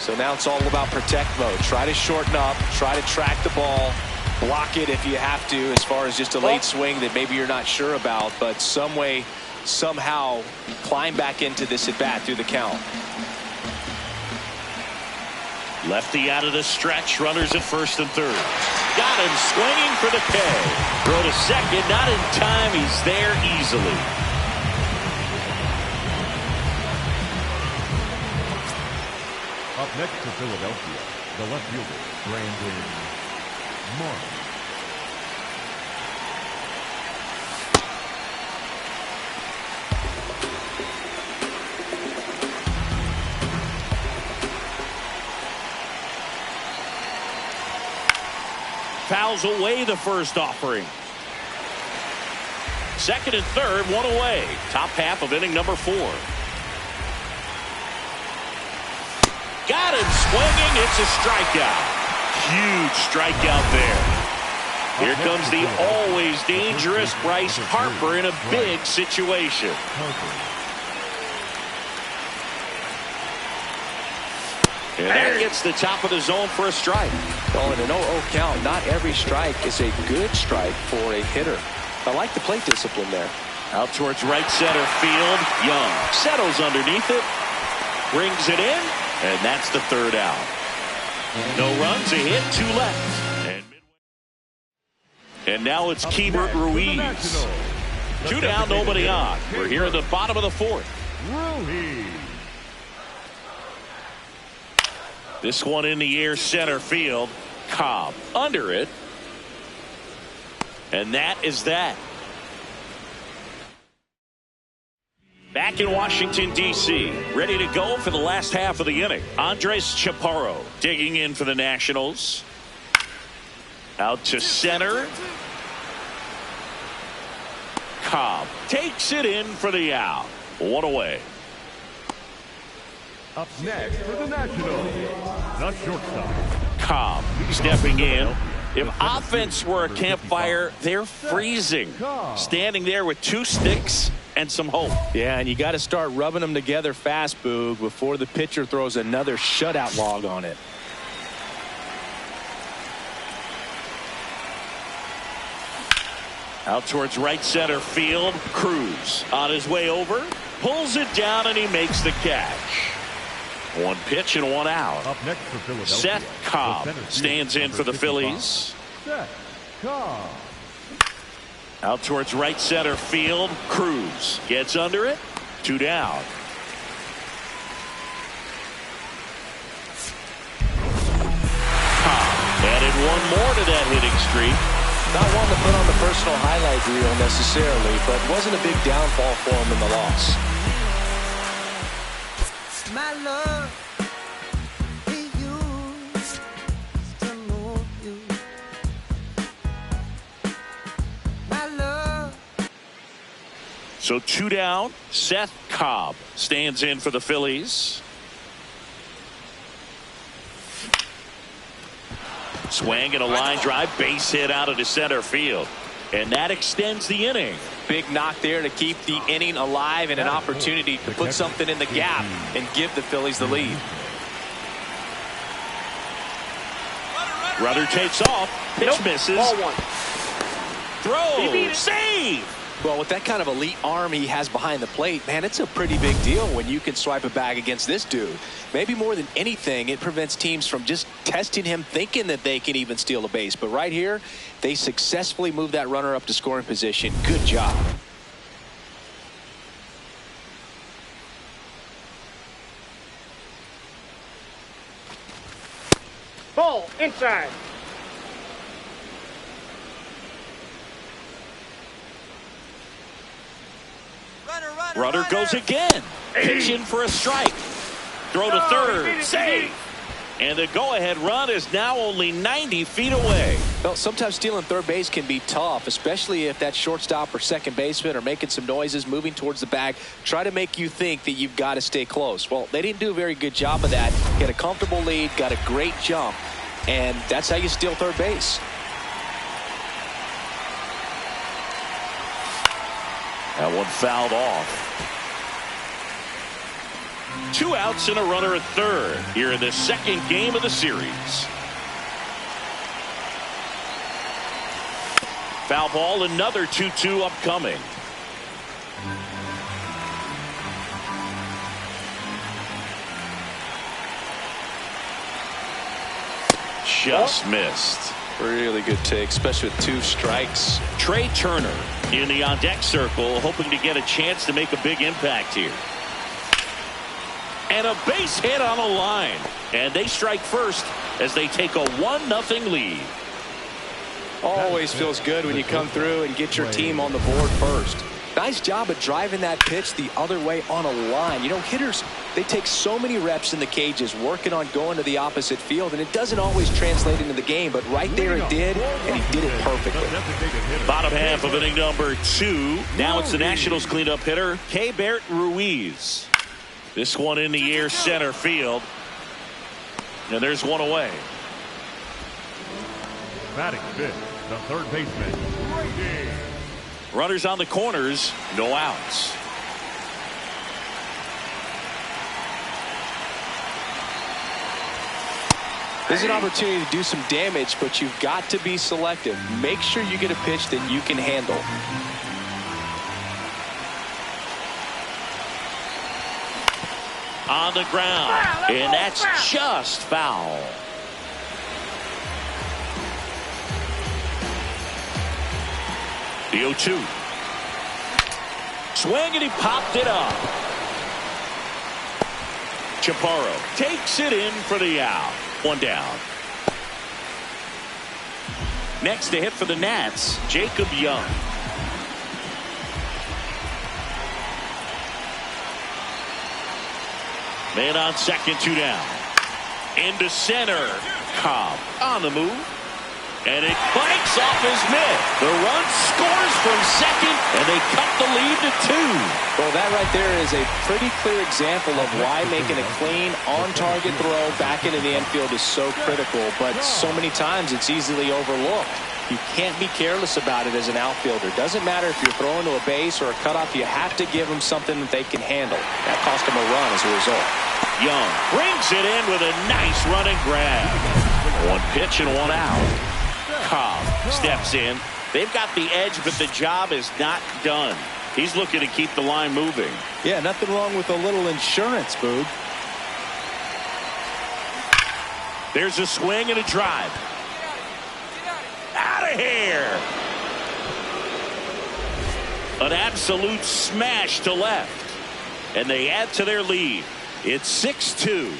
So now it's all about protect mode. Try to shorten up, try to track the ball, block it if you have to, as far as just a late swing that maybe you're not sure about, but some way, somehow climb back into this at bat through the count. Lefty out of the stretch, runners at first and third. Got him swinging for the K. Throw to second, not in time, he's there easily. Up next to Philadelphia, the left fielder, Brandon Mark. Fouls away the first offering. Second and third, one away. Top half of inning number 4. Got him swinging. It's a strikeout. Huge strikeout there. Here comes the always dangerous Bryce Harper in a big situation. And that gets the top of the zone for a strike. Well, in an 0-0 count, not every strike is a good strike for a hitter. I like the plate discipline there. Out towards right center field. Young settles underneath it. Brings it in. And that's the third out. No runs, a hit, 2 left. And now it's Keibert Ruiz. Two down, nobody on. We're here in the bottom of the fourth. Ruhi. This one in the air, center field. Cobb under it. And that is that. Back in Washington, D.C., ready to go for the last half of the inning. Andres Chaparro digging in for the Nationals. Out to center. Cobb takes it in for the out. One away. Up next for the Nationals, the shortstop. Cobb stepping in. If offense were a campfire, they're freezing. Standing there with two sticks and some hope. Yeah, and you got to start rubbing them together fast, Boog, before the pitcher throws another shutout log on it. Out towards right center field. Cruz on his way over. Pulls it down and he makes the catch. One pitch and one out. Up next for Philadelphia, Szen Cobb stands in for the Phillies. Szen Cobb. Out towards right center field. Cruz gets under it. Two down. Cobb added one more to that hitting streak. Not one to put on the personal highlight reel necessarily, but wasn't a big downfall for him in the loss. My love, we used to know you. My love. So two down. Szen Cobb stands in for the Phillies. Swing and a line drive, base hit out into center field. And that extends the inning. Big knock there to keep the inning alive and an opportunity to put something in the gap and give the Phillies the lead. Runner takes off. Pitch misses. Ball one. Throw. Save. Well, with that kind of elite arm he has behind the plate, man, it's a pretty big deal when you can swipe a bag against this dude. Maybe more than anything, it prevents teams from just testing him, thinking that they can even steal a base. But right here, they successfully move that runner up to scoring position. Good job. Ball inside. Runner goes again. Pitching for a strike. Throw to third. Save. And the go-ahead run is now only 90 feet away. Well, sometimes stealing third base can be tough, especially if that shortstop or second baseman are making some noises, moving towards the bag, try to make you think that you've got to stay close. Well, they didn't do a very good job of that. Get a comfortable lead, got a great jump, and that's how you steal third base. That one fouled off. Two outs and a runner at third here in the second game of the series. Foul ball, another 2-2 upcoming. Just missed. Really good take, especially with two strikes. Trey Turner in the on-deck circle, hoping to get a chance to make a big impact here. And a base hit on a line. And they strike first as they take a 1-0 lead. Always feels good when you come through and get your team on the board first. Nice job of driving that pitch the other way on a line. You know, hitters, they take so many reps in the cages working on going to the opposite field, and it doesn't always translate into the game, but right there it did, and he did it perfectly. Bottom half of inning number 2. Now it's the Nationals cleanup hitter, Keibert Ruiz. This one in the air, center field. And there's one away. Batting fifth, the third baseman, Brady. Runners on the corners, no outs. There's an opportunity to do some damage, but you've got to be selective. Make sure you get a pitch that you can handle. On the ground, and that's just foul. The 0-2. Swing, and he popped it up. Chaparro takes it in for the out. One down. Next to hit for the Nats, Jacob Young. Man on second, 2 down. Into center. Cobb on the move. And it bites off his mitt. The run scores from second, and they cut the lead to 2. Well, that right there is a pretty clear example of why making a clean, on-target throw back into the infield is so critical, but so many times it's easily overlooked. You can't be careless about it as an outfielder. Doesn't matter if you're throwing to a base or a cutoff, you have to give them something that they can handle. That cost them a run as a result. Young brings it in with a nice running grab. 1 pitch and 1 out. Cobb steps in. They've got the edge, but the job is not done. He's looking to keep the line moving. Yeah, nothing wrong with a little insurance, Boog. There's a swing and a drive. Out of here. An absolute smash to left. And they add to their lead. It's 6-2.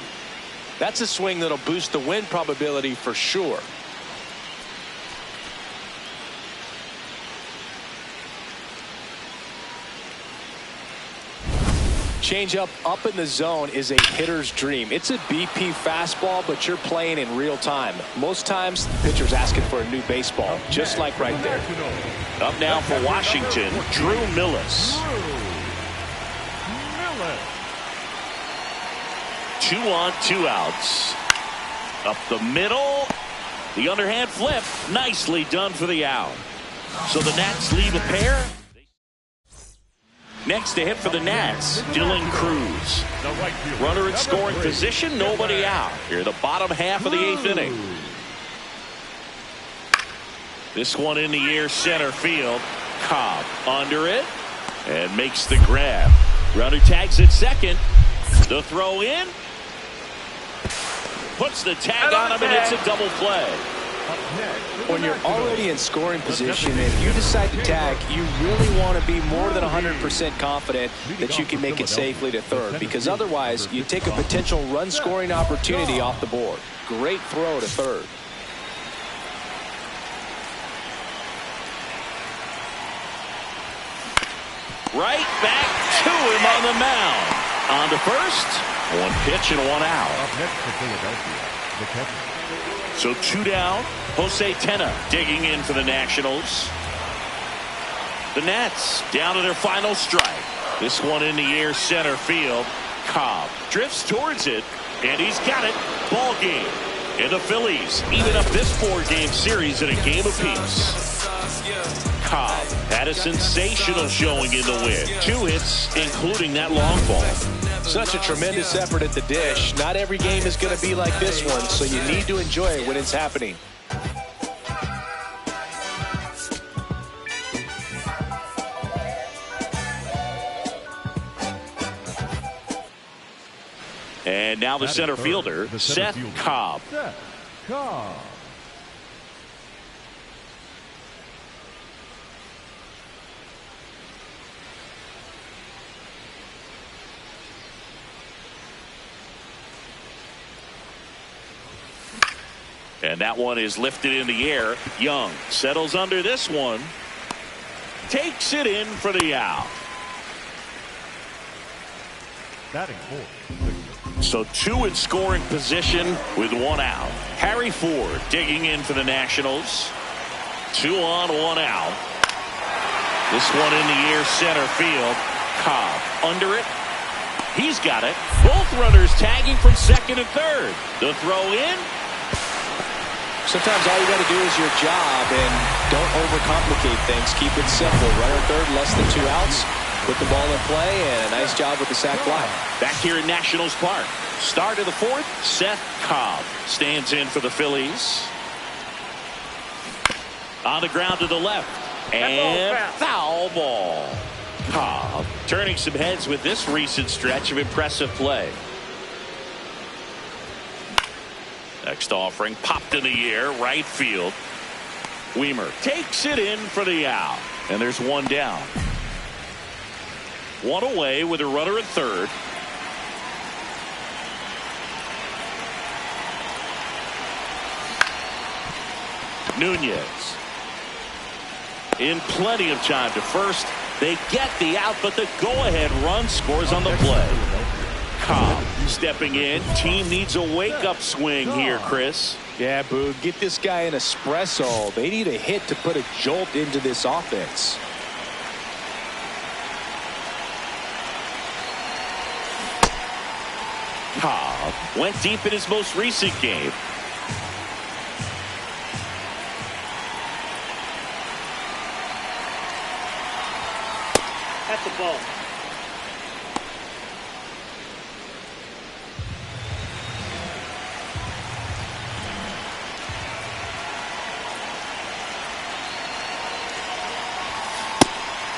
That's a swing that'll boost the win probability for sure. Changeup up in the zone is a hitter's dream. It's a BP fastball, but you're playing in real time. Most times, the pitcher's asking for a new baseball, just like right there. Up now for Washington, Drew Millis. 2 on, 2 outs. Up the middle. The underhand flip. Nicely done for the out. So the Nats leave a pair. Next to hit for the Nats, Dylan Cruz. Runner in scoring position, nobody out. Here, the bottom half of the 8th inning. This one in the air, center field. Cobb under it and makes the grab. Runner tags at second. The throw in. Puts the tag on him, and it's a double play. When you're already in scoring position, if you decide to tag, you really want to be more than 100% confident that you can make it safely to third, because otherwise you take a potential run scoring opportunity off the board. Great throw to third. Right back to him on the mound. On to first. 1 pitch and 1 out. Up next for Philadelphia, the catcher. So 2 down. Jose Tena digging in for the Nationals. The Nats down to their final strike. This one in the air, center field. Cobb drifts towards it, and he's got it. Ball game. And the Phillies even up this 4-game series in a game apiece. Cobb had a sensational showing in the win. 2 hits, including that long ball. Such a tremendous effort at the dish. Not every game is going to be like this one, so you need to enjoy it when it's happening. And now the center fielder, Szen Cobb. Szen Cobb. And that one is lifted in the air. Young settles under this one. Takes it in for the out. Batting 4. So 2 in scoring position with 1 out. Harry Ford digging in for the Nationals. 2 on, 1 out. This one in the air, center field. Cobb under it. He's got it. Both runners tagging from second and third. The throw in. Sometimes all you got to do is your job and don't overcomplicate things. Keep it simple. Runner third, less than 2 outs. Put the ball in play, and a nice job with the sac fly. Back here in Nationals Park. Start of the 4th, Szen Cobb stands in for the Phillies. On the ground to the left. And foul ball. Cobb turning some heads with this recent stretch of impressive play. Next offering popped in the air, right field. Weimer takes it in for the out. And there's 1 down. One away with a runner at third. Nunez in plenty of time to first. They get the out, but the go-ahead run scores on the play. Cobb stepping in. Team needs a wake-up swing here, Chris. Yeah, Boog, get this guy an espresso. They need a hit to put a jolt into this offense. Cobb went deep in his most recent game. That's a ball.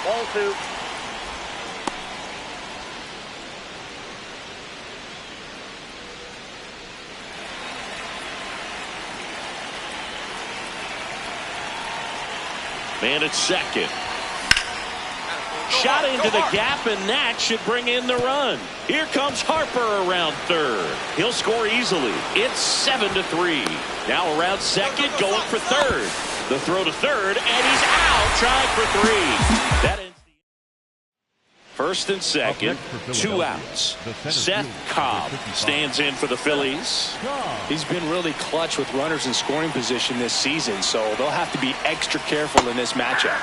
Ball two. Man at second. Shot into the gap, and that should bring in the run. Here comes Harper around third. He'll score easily. It's 7-3. Now around second, going for third. The throw to third, and he's out, trying for three. That ends the first and second, 2 outs. Szen Cobb stands in for the Phillies. He's been really clutch with runners in scoring position this season, so they'll have to be extra careful in this matchup.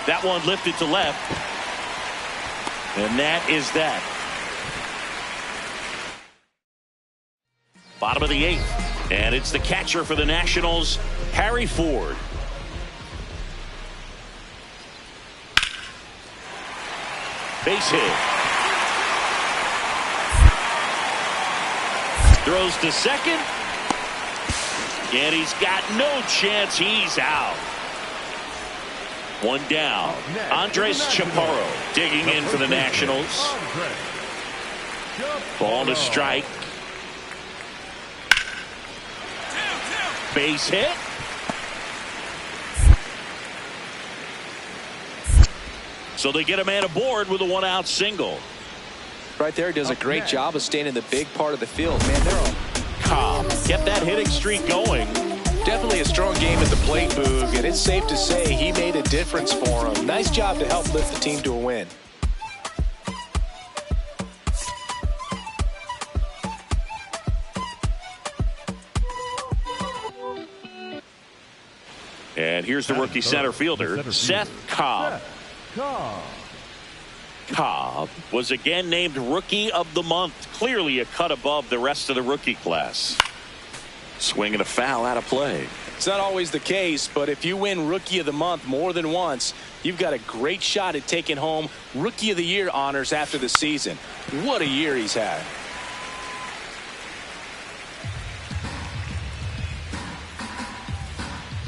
That one lifted to left. And that is that. Bottom of the 8th. And it's the catcher for the Nationals, Harry Ford. Base hit. Throws to second. And he's got no chance. He's out. One down. Andres Chaparro digging in for the Nationals. Ball to strike. Base hit. So they get a man aboard with a 1-out single. Right there, does a great job of staying in the big part of the field. Man, they're on. Cobb get that hitting streak going. Definitely a strong game at the plate, Boog, and it's safe to say he made a difference for him. Nice job to help lift the team to a win. And here's the rookie center fielder, Szen Cobb. Cobb was again named Rookie of the Month. Clearly a cut above the rest of the rookie class. Swing and a foul out of play. It's not always the case, but if you win Rookie of the Month more than once, you've got a great shot at taking home Rookie of the Year honors after the season. What a year he's had.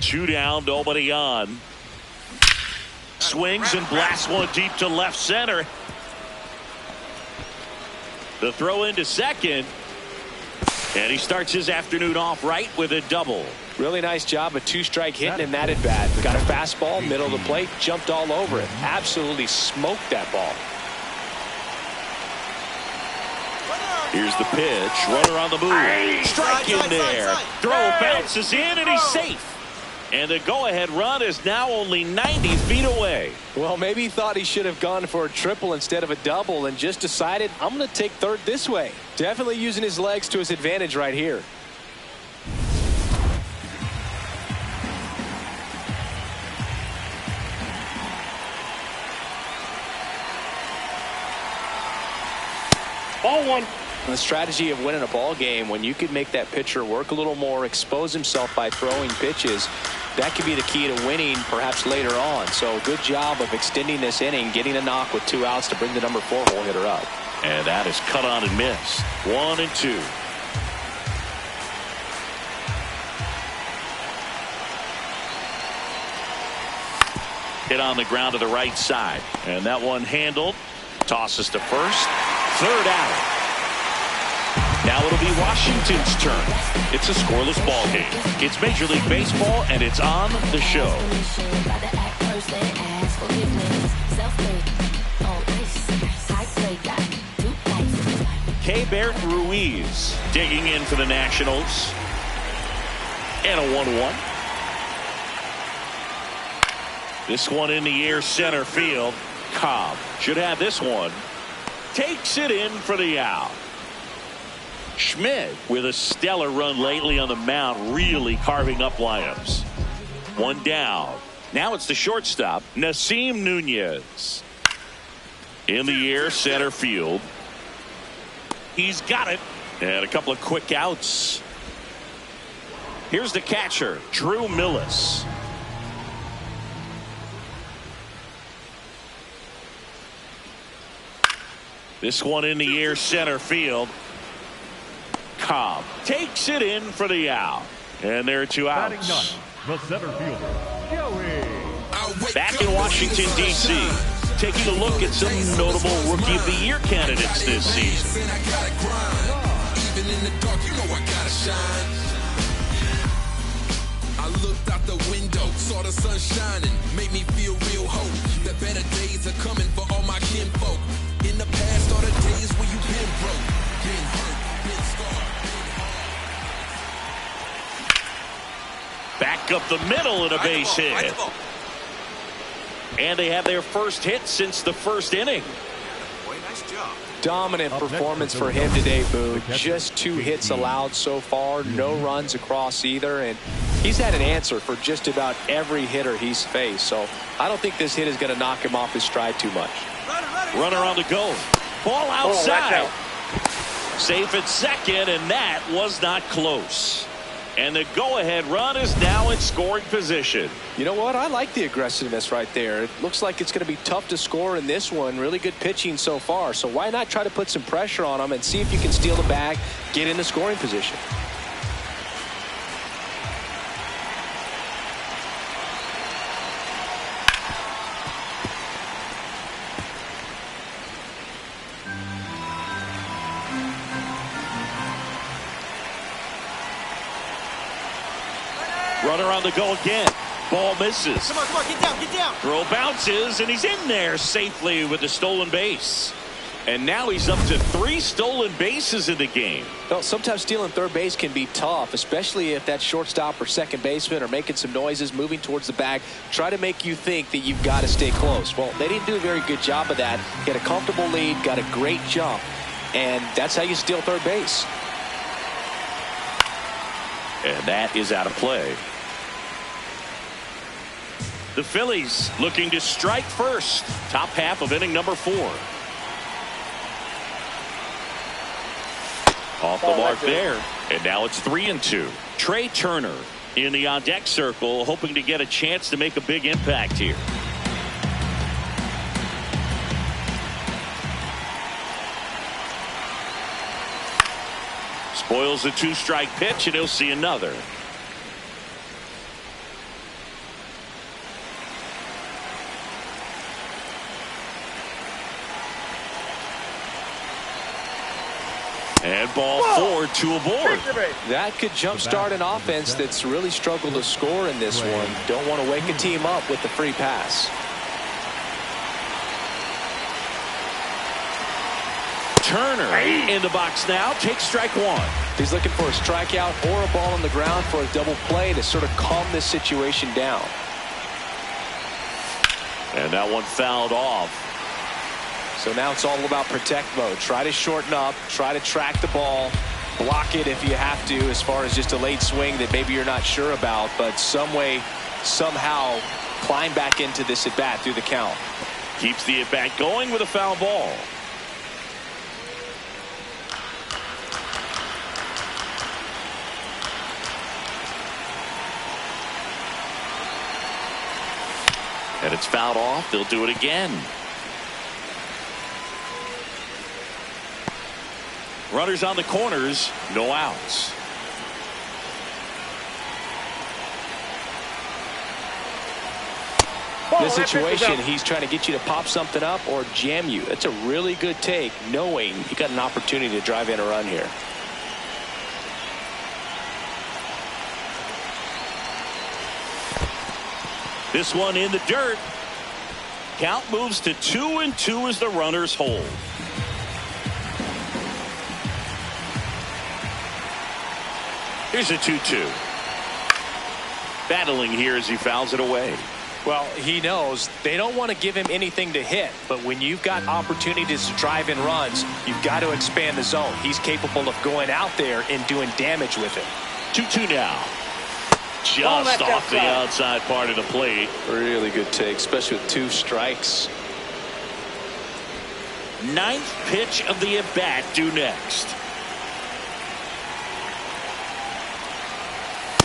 Two down, nobody on. Swings and blasts one deep to left center. The throw into second. And he starts his afternoon off right with a double. Really nice job of 2-strike hitting in that at bat. Got a fastball, middle of the plate, jumped all over it. Absolutely smoked that ball. Here's the pitch. Runner on the move. Strike in there. Throw bounces in, and he's safe. And the go-ahead run is now only 90 feet away. Well, maybe he thought he should have gone for a triple instead of a double and just decided, I'm going to take third this way. Definitely using his legs to his advantage right here. Ball one. The strategy of winning a ball game, when you could make that pitcher work a little more, expose himself by throwing pitches, that could be the key to winning perhaps later on. So good job of extending this inning, getting a knock with 2 outs to bring the number 4 hole hitter up. And that is cut on and missed. 1-2. Hit on the ground to the right side. And that one handled. Tosses to first. Third out. Now it'll be Washington's turn. It's a scoreless ball game. It's Major League Baseball, and it's on the show. Keibert Ruiz digging in for the Nationals. And a 1-1. This one in the air, center field. Cobb should have this one. Takes it in for the out. Schmidt with a stellar run lately on the mound, really carving up lineups. One down. Now it's the shortstop, Nasim Nunez. In the air, center field. He's got it. And a couple of quick outs. Here's the catcher, Drew Millis. This one in the air, center field. Cobb takes it in for the out. And there are two outs. The center fielder, Joey. Back in Washington, D.C., taking a look at some notable Rookie of the Year candidates this season. Even in the dark, you know I gotta shine. I looked out the window, saw the sun shining, made me feel real hope that better days are coming for all my kinfolk. In the past are the days where you been broke, been hurt, been scarred, been hard. Back up the middle and a base hit. And they have their first hit since the first inning. Nice job. Dominant performance for him today, Boo. Just 2 hits allowed so far, no runs across either, and he's had an answer for just about every hitter he's faced. So I don't think this hit is going to knock him off his stride too much. Runner on the go. Ball outside. Safe at second, and that was not close. And the go-ahead run is now in scoring position. You know what? I like the aggressiveness right there. It looks like it's going to be tough to score in this one. Really good pitching so far. So why not try to put some pressure on them and see if you can steal the bag, get in the scoring position. Runner on the go again. Ball misses. Come on, get down, get down. Throw bounces, and he's in there safely with the stolen base. And now he's up to 3 stolen bases in the game. Well, sometimes stealing third base can be tough, especially if that shortstop or second baseman are making some noises, moving towards the bag, try to make you think that you've got to stay close. Well, they didn't do a very good job of that. Get a comfortable lead, got a great jump, and that's how you steal third base. And that is out of play. The Phillies looking to strike first. Top half of inning number 4. Off the mark there. And now it's 3-2. Trey Turner in the on-deck circle, hoping to get a chance to make a big impact here. Spoils a 2-strike pitch, and he'll see another. And ball 4, 2 aboard. That could jumpstart an offense that's really struggled to score in this one. Don't want to wake a team up with the free pass. Turner in the box now. Takes strike 1. He's looking for a strikeout or a ball on the ground for a double play to sort of calm this situation down. And that one fouled off. So now it's all about protect mode. Try to shorten up, try to track the ball, block it if you have to, as far as just a late swing that maybe you're not sure about, but some way, somehow climb back into this at bat through the count. Keeps the at bat going with a foul ball. And it's fouled off. They'll do it again. Runners on the corners, no outs. This situation, he's trying to get you to pop something up or jam you. That's a really good take, knowing you got an opportunity to drive in a run here. This one in the dirt. Count moves to 2-2 as the runners hold. Here's a 2-2. Battling here as he fouls it away. Well, he knows they don't want to give him anything to hit, but when you've got opportunities to drive in runs, you've got to expand the zone. He's capable of going out there and doing damage with it. 2-2 now. Just off the outside part of the plate. Really good take, especially with 2 strikes. 9th pitch of the at-bat due next.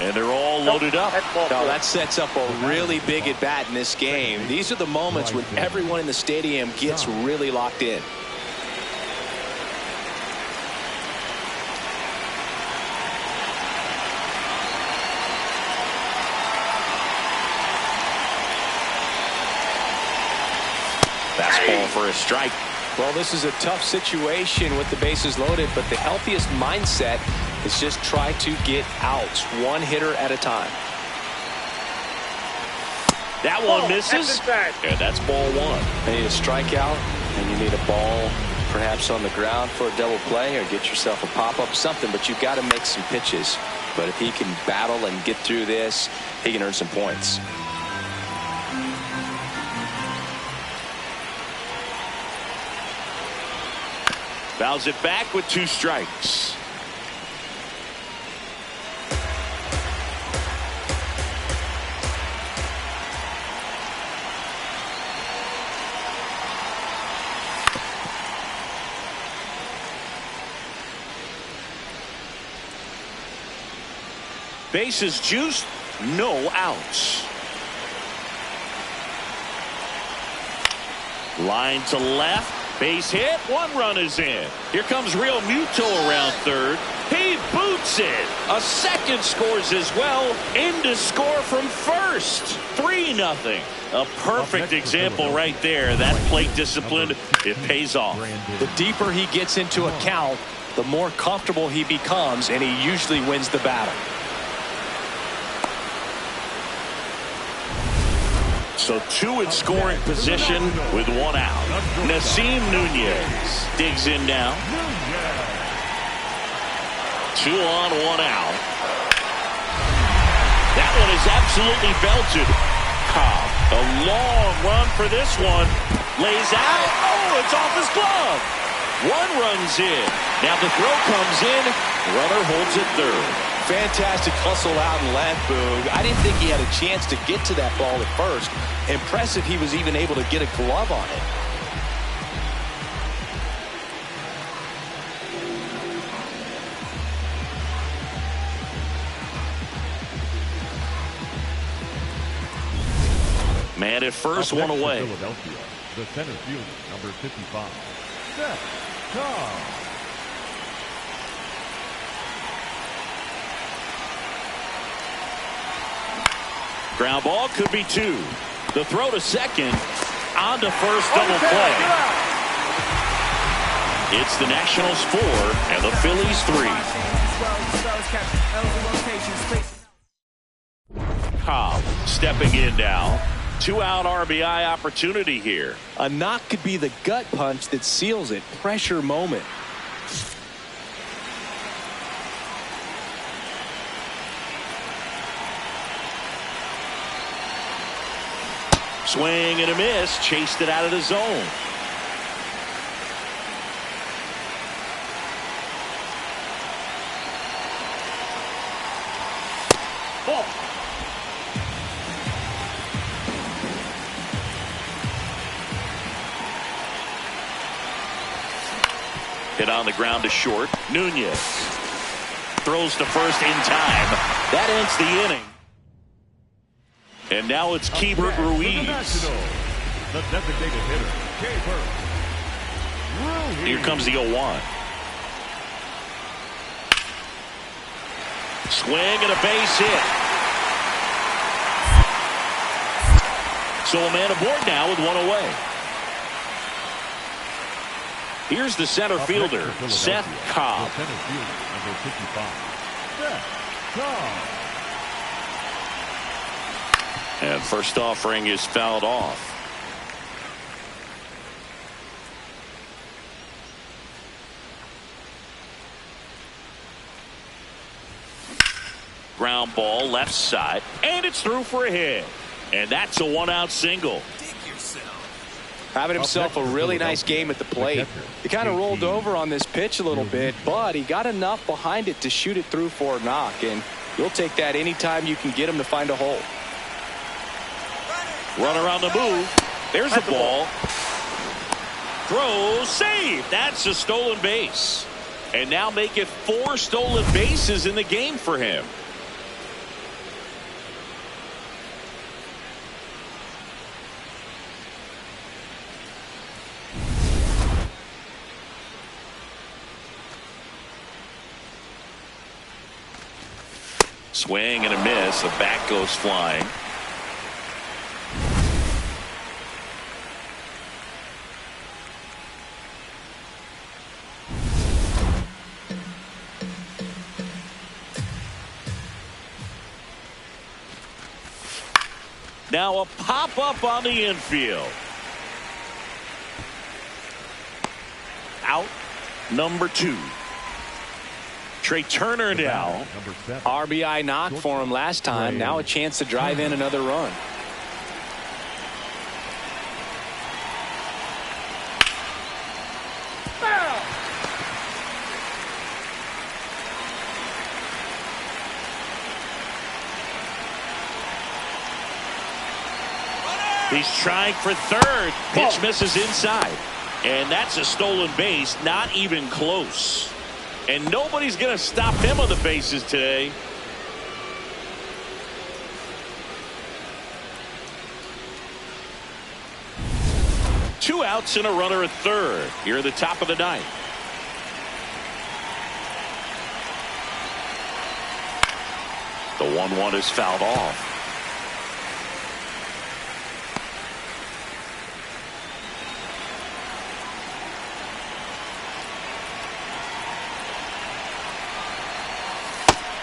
And they're all loaded up. Now that sets up a really big at-bat in this game. These are the moments when everyone in the stadium gets really locked in. Fastball for a strike. Well, this is a tough situation with the bases loaded, but the healthiest mindset is just try to get outs, 1 hitter at a time. That one misses, and that's ball 1. You need a strikeout, and you need a ball perhaps on the ground for a double play, or get yourself a pop-up, something, but you've got to make some pitches. But if he can battle and get through this, he can earn some points. Fouls it back with 2 strikes. Bases juiced, no outs. Line to left. Base hit. 1 run is in. Here comes Real Muto around third. He boots it. A second scores as well. In to score from first. 3-0. A perfect example right there. That plate discipline, it pays off. The deeper he gets into a count, the more comfortable he becomes, and he usually wins the battle. So 2 in scoring position with 1 out. Nasim Nunez digs in now. 2 on, 1 out. That one is absolutely belted. Cobb, a long run for this one. Lays out. Oh, it's off his glove. 1 runs in. Now the throw comes in. Runner holds it third. Fantastic hustle out and left, Boog. I didn't think he had a chance to get to that ball at first. Impressive he was even able to get a glove on it. Man at first, 1 away. Philadelphia, the center fielder, number 55, Szen Cobb. Ground ball could be 2. The throw to second. On to first, double play. It's the Nationals 4 and the Phillies 3. Cobb stepping in now. 2-out RBI opportunity here. A knock could be the gut punch that seals it. Pressure moment. Swing and a miss. Chased it out of the zone. Oh. Hit on the ground to short. Nunez throws to first in time. That ends the inning. And now it's Keibert Ruiz. The designated hitter, Keibert Ruiz. Here comes the 0-1. Swing and a base hit. So a man aboard now with 1 away. Here's the center fielder, Szen Cobb. Center fielder, number 55, Szen Cobb. And first offering is fouled off. Ground ball left side, and it's through for a hit. And that's a one-out single. Having himself a really nice game at the plate. He kind of rolled over on this pitch a little bit, but he got enough behind it to shoot it through for a knock. And you'll take that anytime you can get him to find a hole. Run around the move. There's the ball. Throw, save. That's a stolen base. And now make it 4 stolen bases in the game for him. Swing and a miss. The bat goes flying. Now a pop-up on the infield. Out number 2. Trey Turner now. RBI knock for him last time. Now a chance to drive in another run. He's trying for third. Pitch misses inside. And that's a stolen base. Not even close. And nobody's going to stop him on the bases today. Two outs and a runner at third. Here at the top of the ninth. The 1-1 is fouled off.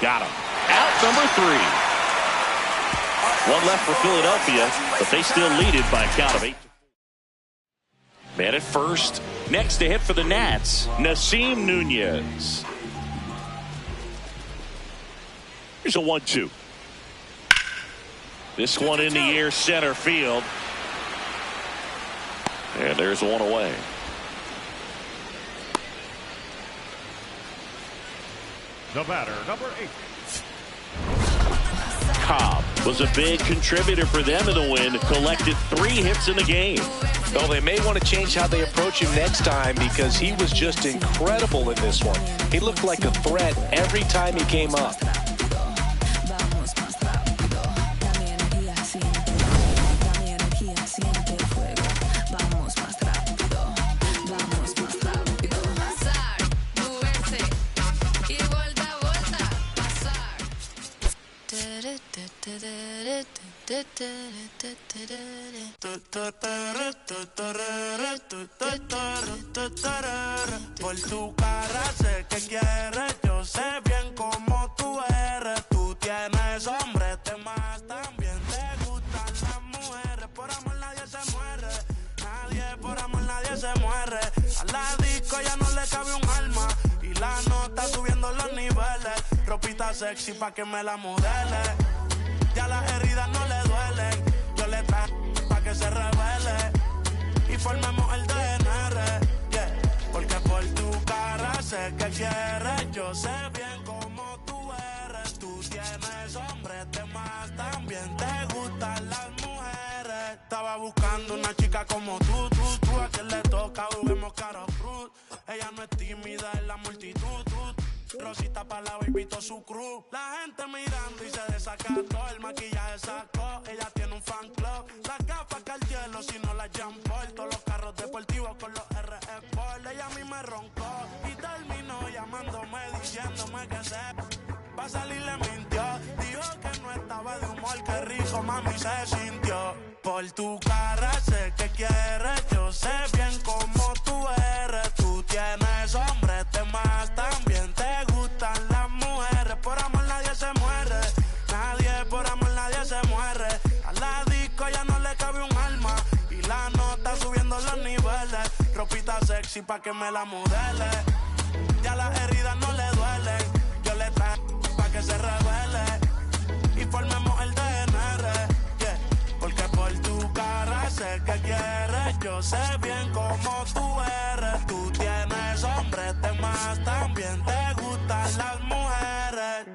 Got him. Out number 3. One left for Philadelphia, but they still lead it by a count of 8. Man at first. Next to hit for the Nats, Nasim Nunez. Here's a 1-2. This one in the air, center field. And there's one away. The batter, number 8. Cobb was a big contributor for them in the win. Collected 3 hits in the game. Well, they may want to change how they approach him next time because he was just incredible in this one. He looked like a threat every time he came up. Por tu cara sé que quieres, yo sé bien cómo tú eres. Tú tienes hombre, te más también te gustan las mujeres. Por amor nadie se muere, nadie por amor nadie se muere. A la disco ya no le cabe un alma y la nota subiendo los niveles. Ropita sexy pa' que me la modele. Ya las heridas no le duelen. Yo le traje pa' que se revele y formemos el DNR, yeah. Porque por tu cara sé que quieres. Yo sé bien cómo tú eres. Tú tienes hombre, te más también te gustan las mujeres. Estaba buscando una chica como tú. A quien le toca juguemos caro cruz. Ella no es tímida en la multitud. Rosita pa' la baby to su crew. La gente mirando y se desacató. El maquillaje sacó, ella tiene un fan club. Las gafas que al hielo si no las Jean Paul. Todos los carros deportivos con los RE Sport. Ella a mí me roncó y terminó llamándome diciéndome que se pa' salir le mintió. Dijo que no estaba de humor, que rico mami se sintió. Por tu cara sé que quieres. Yo sé bien cómo tú eres. Tú tienes hombre, te más también te gustan las mujeres. Por amor nadie se muere, nadie por amor nadie se muere. A la sexy pa' que me la modele. Ya las heridas no le duelen. Yo le traje pa' que se revele y formemos el DNR, yeah. Porque por tu cara sé que quieres. Yo sé bien cómo tú eres. Tú tienes hombres de más, también te gustan las mujeres.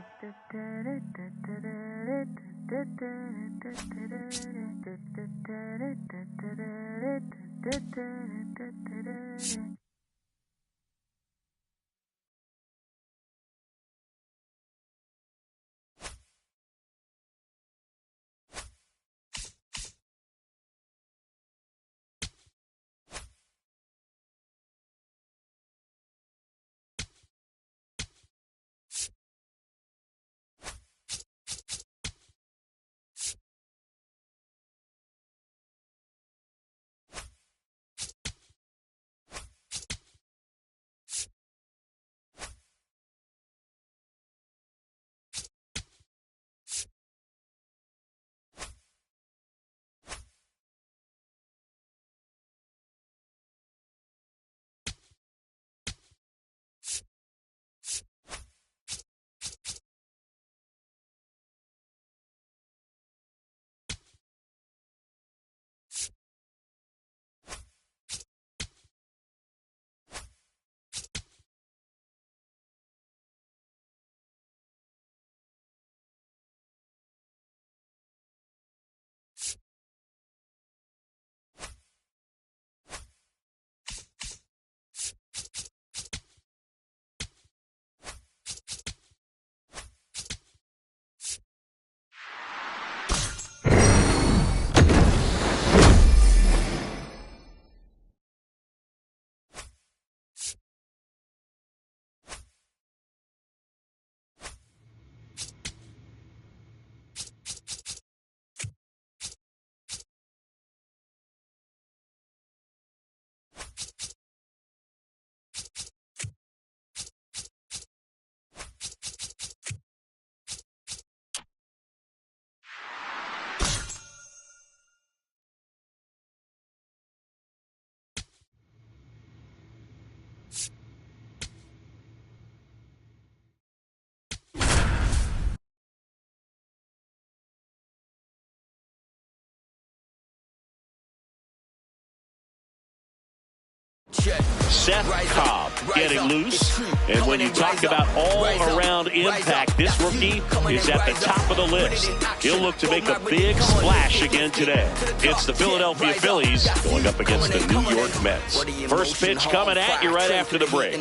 Szen Cobb getting loose. And when you talk about all-around impact, this rookie is at the top of the list. He'll look to make a big splash again today. It's the Philadelphia Phillies going up against the New York Mets. First pitch coming at you right after the break.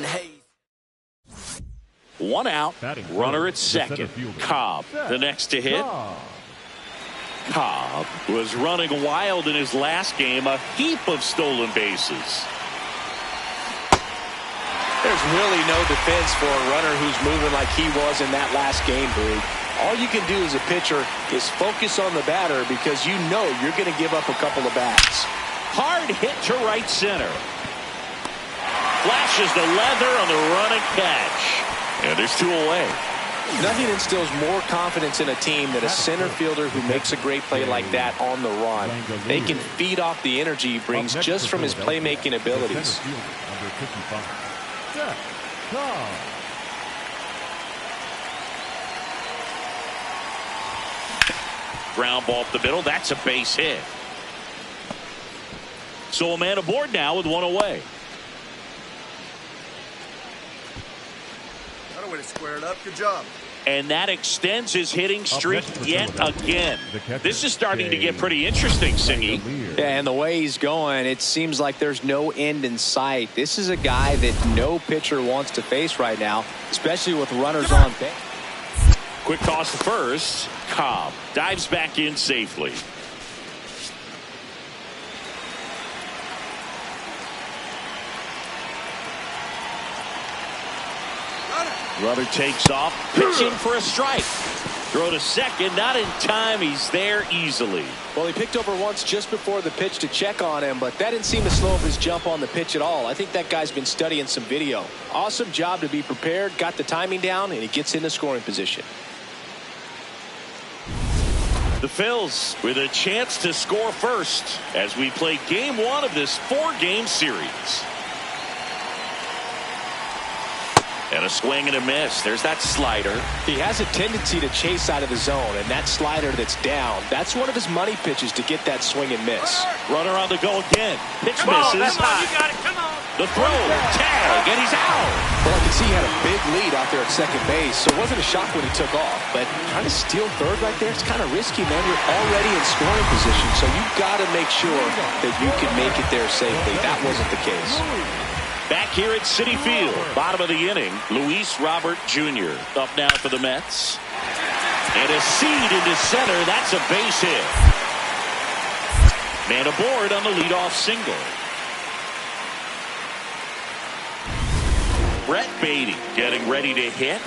One out, runner at second. Cobb, the next to hit. Cobb was running wild in his last game, a heap of stolen bases. There's really no defense for a runner who's moving like he was in that last game, Bree. All you can do as a pitcher is focus on the batter because you know you're going to give up a couple of bats. Hard hit to right center. Flashes the leather on the running catch. And there's two away. Nothing instills more confidence in a team than a center fielder who makes a great play like that on the run. They can feed off the energy he brings just from his playmaking abilities. Ground ball up the middle. That's a base hit. So a man aboard now with one away. Got a way to square it up. Good job. And that extends his hitting streak yet again. This is starting to get pretty interesting, Singy. Yeah, and the way he's going, it seems like there's no end in sight. This is a guy that no pitcher wants to face right now, especially with runners on base. Quick toss to first. Cobb dives back in safely. Runner takes off, pitching for a strike. Throw to second, not in time. He's there easily. Well, he picked over once just before the pitch to check on him, but that didn't seem to slow up his jump on the pitch at all. I think that guy's been studying some video. Awesome job to be prepared, got the timing down, and he gets into scoring position. The Phils with a chance to score first as we play game one of this 4-game series. And a swing and a miss. There's that slider. He has a tendency to chase out of the zone, and that slider that's down, that's one of his money pitches to get that swing and miss. Runner on the go again. Pitch Come on, misses. that's high. You got it. Come on. The throw, tag, and he's out. Well, I can see he had a big lead out there at second base, so it wasn't a shock when he took off. But trying to steal third right there, it's kind of risky, man. You're already in scoring position, so you've got to make sure that you can make it there safely. That wasn't the case. Back here at Citi Field, bottom of the inning, Luis Robert Jr. up now for the Mets. And a seed into center. That's a base hit. Man aboard on the leadoff single. Brett Beatty getting ready to hit.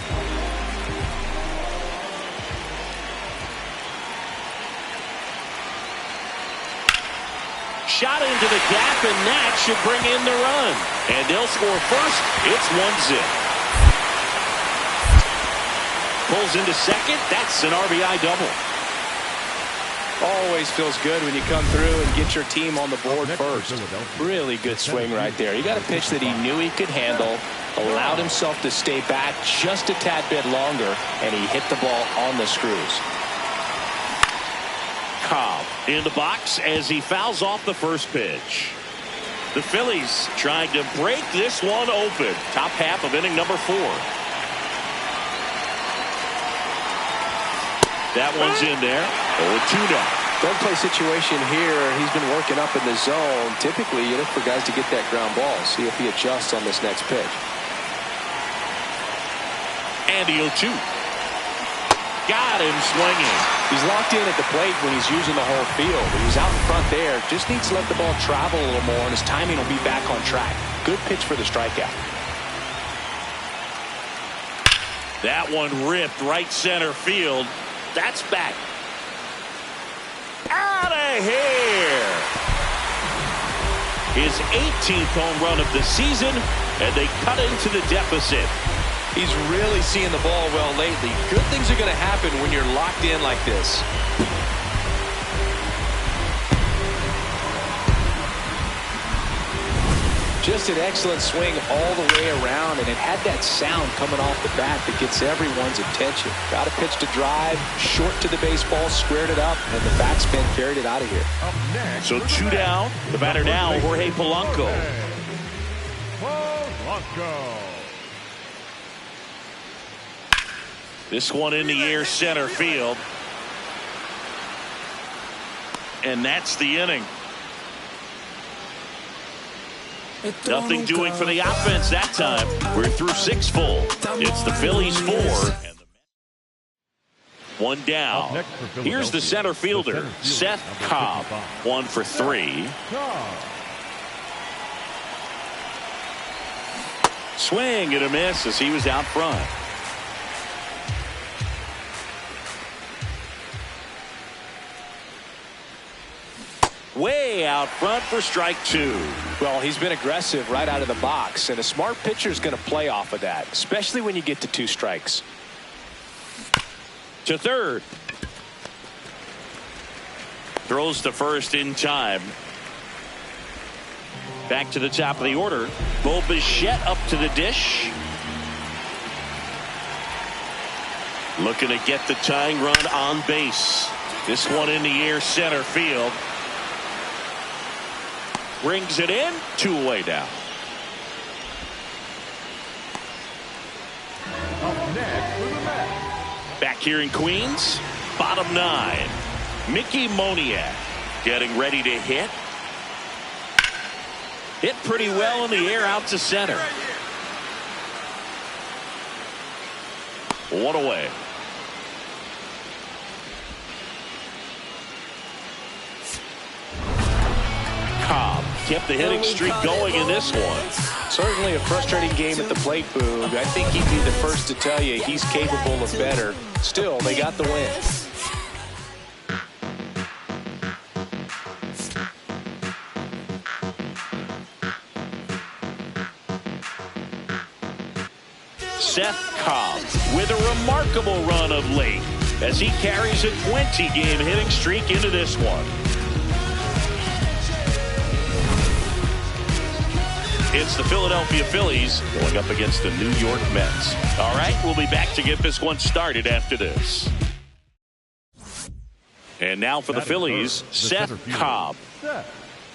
Shot into the gap, and that should bring in the run. And they'll score first. It's 1-0. Pulls into second. That's an RBI double. Always feels good when you come through and get your team on the board first. Really good swing right there. He got a pitch that he knew he could handle, allowed himself to stay back just a tad bit longer, and he hit the ball on the screws. Cobb in the box as he fouls off the first pitch. The Phillies trying to break this one open. Top half of inning number 4. That one's in there. 0-2 now. Third play situation here. He's been working up in the zone. Typically, you look for guys to get that ground ball. See if he adjusts on this next pitch. And the 0-2. Got him swinging. He's locked in at the plate when he's using the whole field. He was out in front there. Just needs to let the ball travel a little more, and his timing will be back on track. Good pitch for the strikeout. That one ripped right center field. That's back. Out of here. His 18th home run of the season, and they cut into the deficit. He's really seeing the ball well lately. Good things are going to happen when you're locked in like this. Just an excellent swing all the way around, and it had that sound coming off the bat that gets everyone's attention. Got a pitch to drive, short to the baseball, squared it up, and the backspin carried it out of here. So 2 down. The batter now, Jorge Polanco. This one in the air center field. And that's the inning. Nothing doing for the offense that time. We're through 6 full. It's the Phillies 4. And the 1 down. Here's the center fielder, Szen Cobb. 1 for 3. Swing and a miss as he was out front. Way out front for strike 2. Well, he's been aggressive right out of the box, and a smart pitcher is going to play off of that, especially when you get to 2 strikes. To third. Throws to first in time. Back to the top of the order. Bo Bichette up to the dish. Looking to get the tying run on base. This one in the air center field. Brings it in. 2 away now. Back here in Queens, bottom 9. Mickey Moniak getting ready to hit. Hit pretty well in the air out to center. 1 away. Cobb kept the hitting streak going in this one. Certainly a frustrating game at the plate, Boog. I think he'd be the first to tell you he's capable of better. Still, they got the win. Szen Cobb with a remarkable run of late as he carries a 20-game hitting streak into this one. It's the Philadelphia Phillies going up against the New York Mets. All right, we'll be back to get this one started after this. And now for the Phillies, Szen Cobb. Szen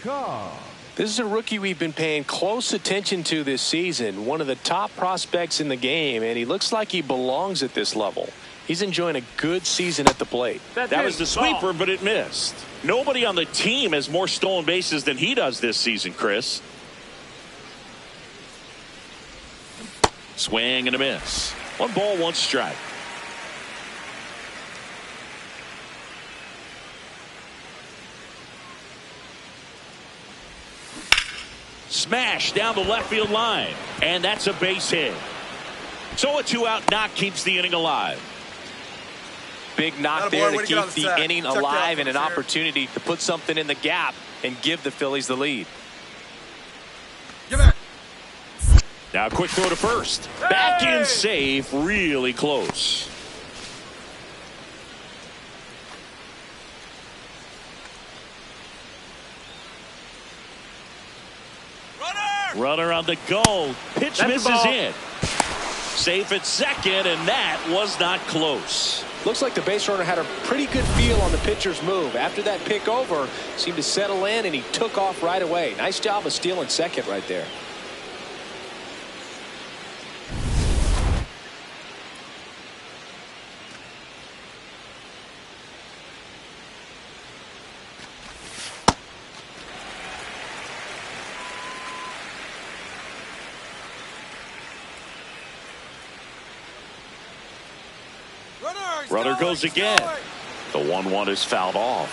Cobb. This is a rookie we've been paying close attention to this season. One of the top prospects in the game, and he looks like he belongs at this level. He's enjoying a good season at the plate. That was the sweeper, but it missed. Nobody on the team has more stolen bases than he does this season, Chris. Swing and a miss. 1 ball, 1 strike. Smash down the left field line. And that's a base hit. So a 2-out knock keeps the inning alive. Big knock there to keep the inning alive and an opportunity to put something in the gap and give the Phillies the lead. Now a quick throw to first. Back in safe, really close. Runner on the go. Pitch misses in. Safe at second, and that was not close. Looks like the base runner had a pretty good feel on the pitcher's move. After that pick over, seemed to settle in, and he took off right away. Nice job of stealing second right there. Runner goes again. The 1-1 is fouled off.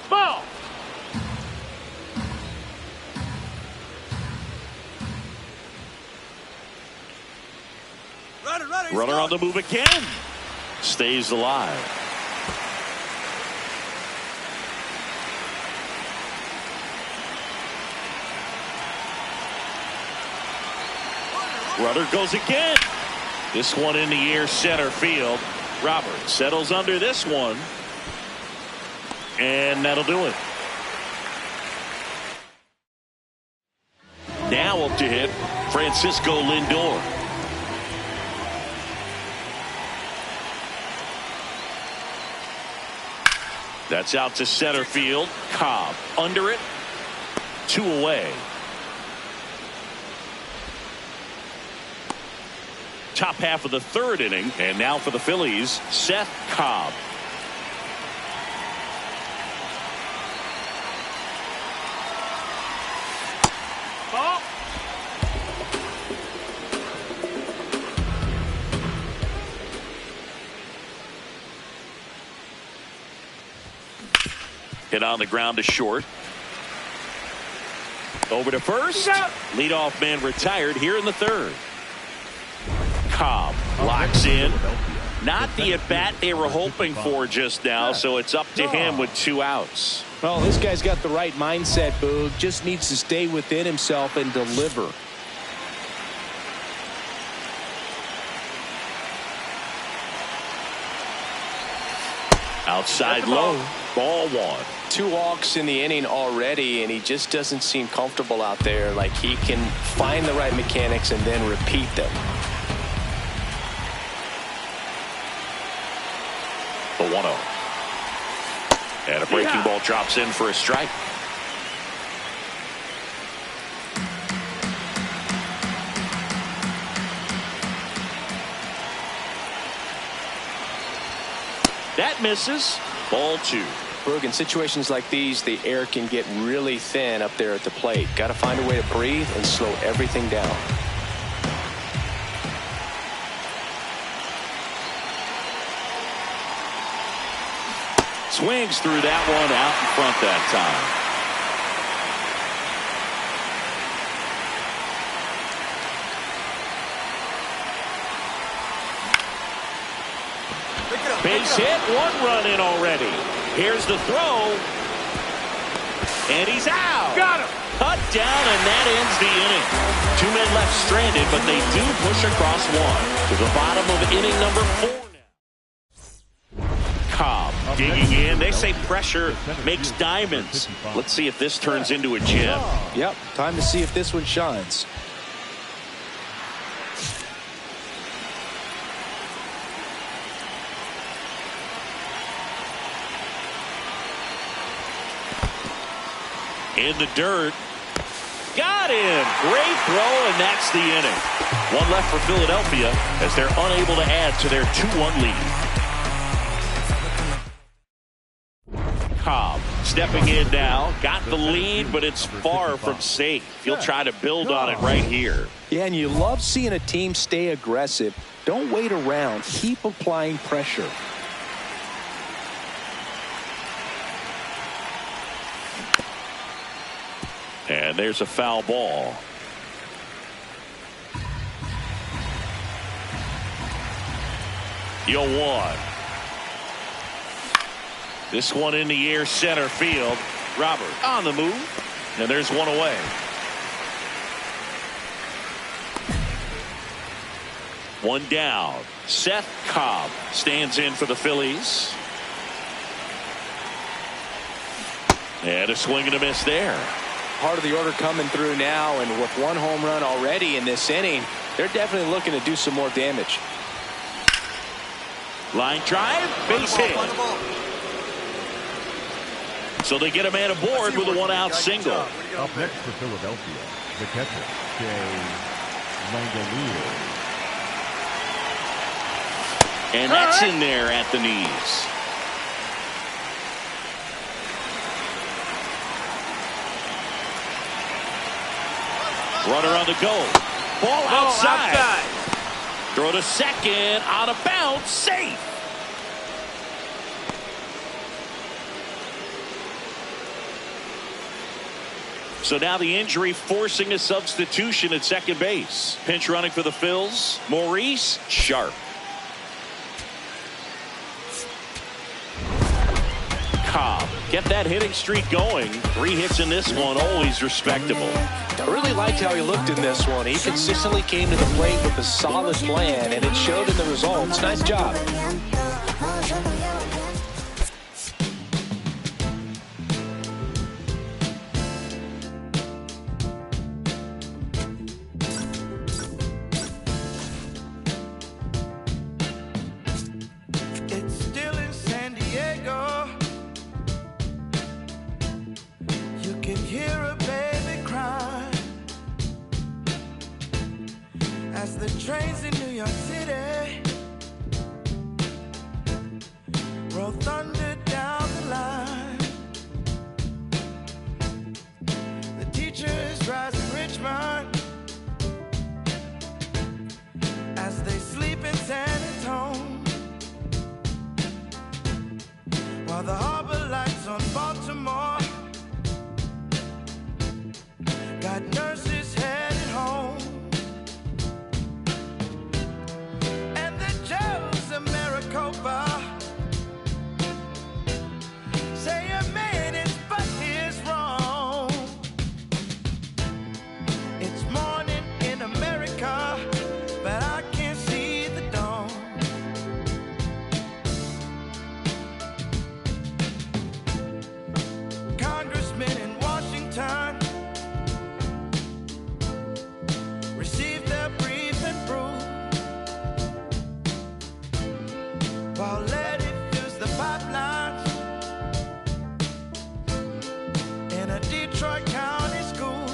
Ball. Runner on the move again. Stays alive. Runner goes again. This one in the air, center field. Roberts settles under this one. And that'll do it. Now up to hit, Francisco Lindor. That's out to center field. Cobb under it. 2 away. Top half of the 3rd inning, and now for the Phillies, Szen Cobb. Ball. Hit on the ground to short. Over to first. Leadoff man retired here in the 3rd. Cobb locks in. Not the at-bat they were hoping for just now, so it's up to him with 2 outs. Well, this guy's got the right mindset, Boog. Just needs to stay within himself and deliver. Outside low. Ball 1. 2 walks in the inning already, and he just doesn't seem comfortable out there. Like he can find the right mechanics and then repeat them. The 1-0. And a breaking ball drops in for a strike. That misses. Ball 2. Boog, in situations like these, the air can get really thin up there at the plate. Got to find a way to breathe and slow everything down. Swings through that one out in front that time. Base hit, 1 run in already. Here's the throw. And he's out. Got him. Cut down, and that ends the inning. 2 men left stranded, but they do push across 1 to the bottom of inning number 4 now. Digging in. They say pressure makes diamonds. Let's see if this turns into a gem. Yep, time to see if this one shines. In the dirt. Got him. Great throw, and that's the inning. One left for Philadelphia as they're unable to add to their 2-1 lead. Cobb stepping in now. Got the lead, but it's far from safe. He'll try to build on it right here. Yeah, and you love seeing a team stay aggressive. Don't wait around. Keep applying pressure. And there's a foul ball. You'll one. This one in the air, center field. Robert on the move. And there's one away. One down. Szen Cobb stands in for the Phillies. And a swing and a miss there. Part of the order coming through now, and with one home run already in this inning, they're definitely looking to do some more damage. Line drive, base hit. So they get a man aboard with a one-out single. Up next for Philadelphia, the catcher, And that's in there at the knees. Runner on the go. Ball outside. Throw to second. Out of bounds. Safe. So now the injury forcing a substitution at second base. Pinch running for the Phils. Maurice Sharp. Cobb. Get that hitting streak going. 3 hits in this one. Always respectable. I really liked how he looked in this one. He consistently came to the plate with a solid plan, and it showed in the results. Nice job. It's still in San Diego. You can hear a baby cry as the trains in New York City roll thunder down the line. The teachers rise in Richmond as they sleep in San Antonio, while the harbor lights on Baltimore got nurses headed home. And the Joes of Maricopa say a man is but his wrong. It's morning in America, but I can't see the dawn. Congressmen in Washington receive their brief and brew, while Letty fills the pipelines in a Detroit County school.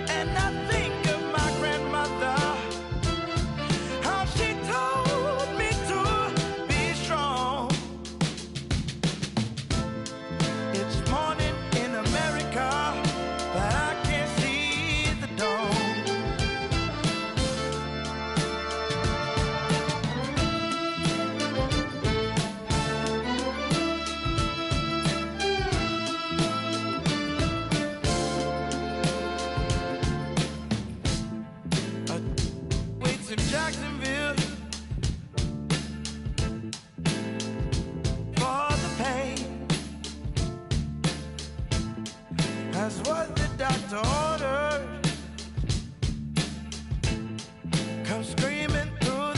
And I think of my grandmother, how she told me to be strong. It's morning in America, but I can't see the dawn. Waits in Jacksonville for the pain. That's what the doctor ordered. Come screaming through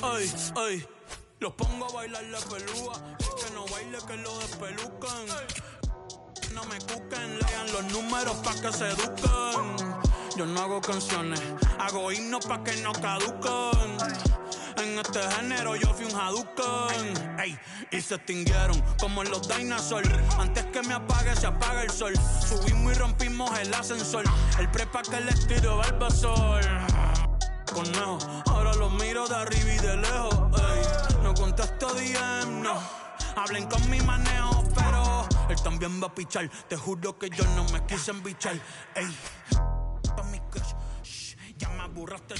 Ay, ay, los pongo a bailar la pelúa. Es que no baile, que lo despelucan. No me cuquen, lean los números pa' que se eduquen. Yo no hago canciones, hago himnos pa' que no caduquen. En este género yo fui un Hadouken. Ey, y se extinguieron como los dinosaurs. Antes que me apague, se apaga el sol. Subimos y rompimos el ascensor. El prepa que les tiro Barbasol. Conejo, ahora los miro de arriba y de lejos. Ey, no contesto DM, no. Hablen con mi manejo, pero él también va a pichar. Te juro que yo no me quise embichar. Ey, pa' mi crush, ya me aburraste.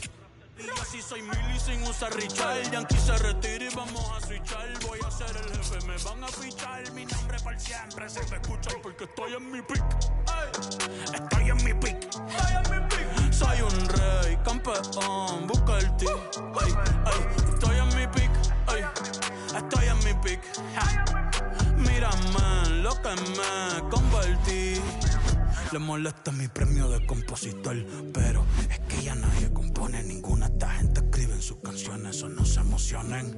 Y así soy Milly sin usar Richard. Yankee se retira y vamos a switchar. Voy a ser el jefe, me van a fichar. Mi nombre para siempre se me escucha porque estoy en mi pick. Estoy en mi pick. Soy un rey, campeón, busca el ti. Estoy en mi pick. Estoy en mi pick. Mírame lo que me convertí. Le molesta mi premio de compositor, pero es que ya nadie compone. Ninguna de esta gente escribe en sus canciones, o no se emocionen.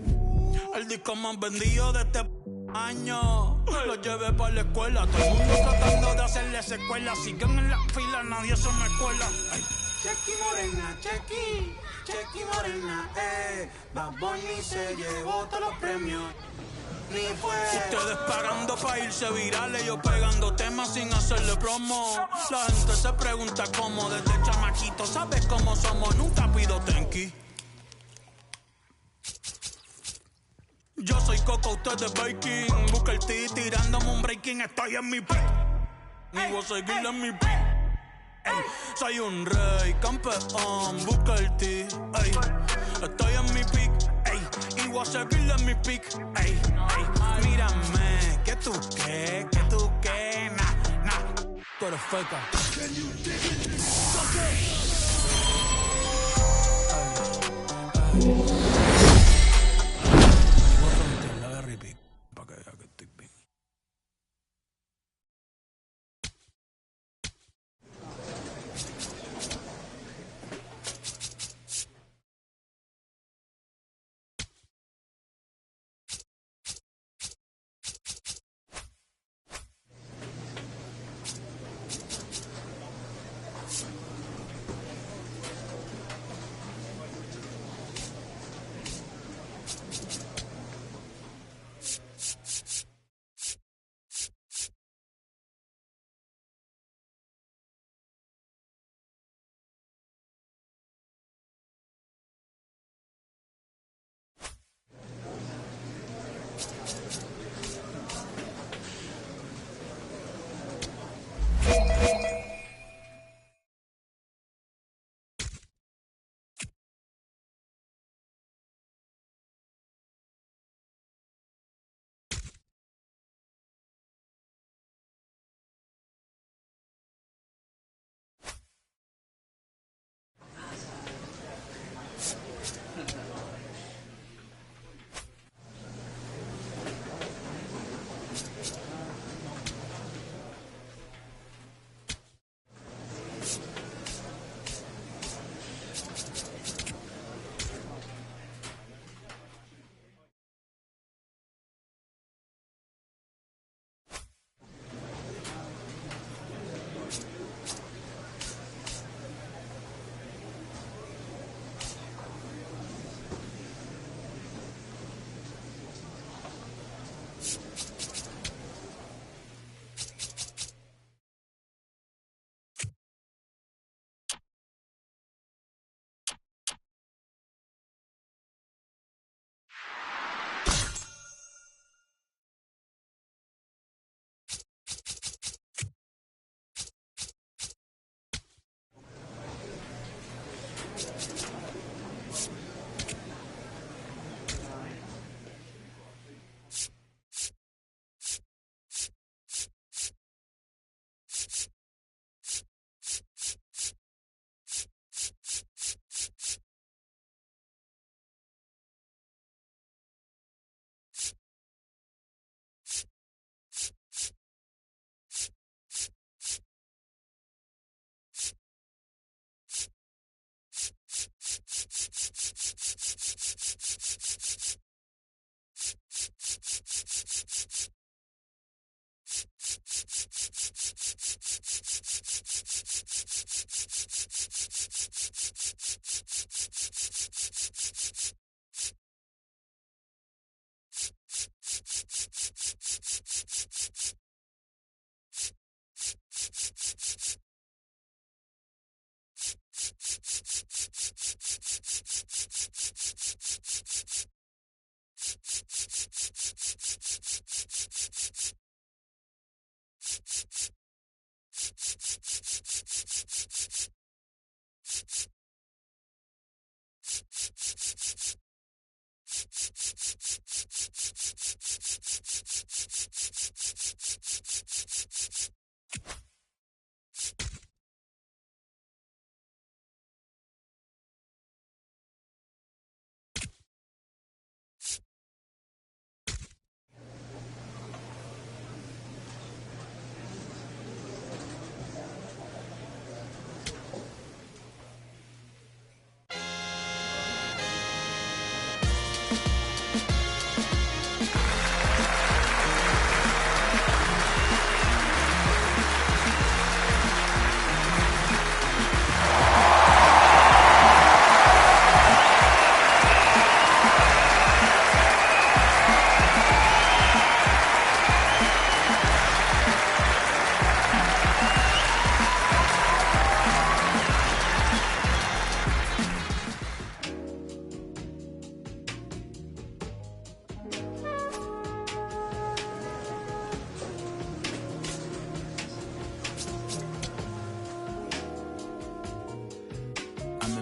El disco más vendido de este año lo llevé para la escuela. Todo el mundo tratando de hacerle secuela. Siguen en la fila, nadie se me cuela. Chequi morena, chequi, chequi morena, Bad Bunny se llevó todos los premios. Ustedes pagando pa' irse virales, yo pegando temas sin hacerle promo. La gente se pregunta cómo, desde chamaquito, ¿sabes cómo somos? Nunca pido tenki. Yo soy Coco, ustedes baking. Busca el T tirándome un breaking. Estoy en mi pick y voy a seguir en mi pick. Soy un rey, campeón, busca el T. Estoy en mi pick y voy a seguir en mi pick. Mírame, que tú qué, nah, tú eres feca. Para que vea que estoy bien.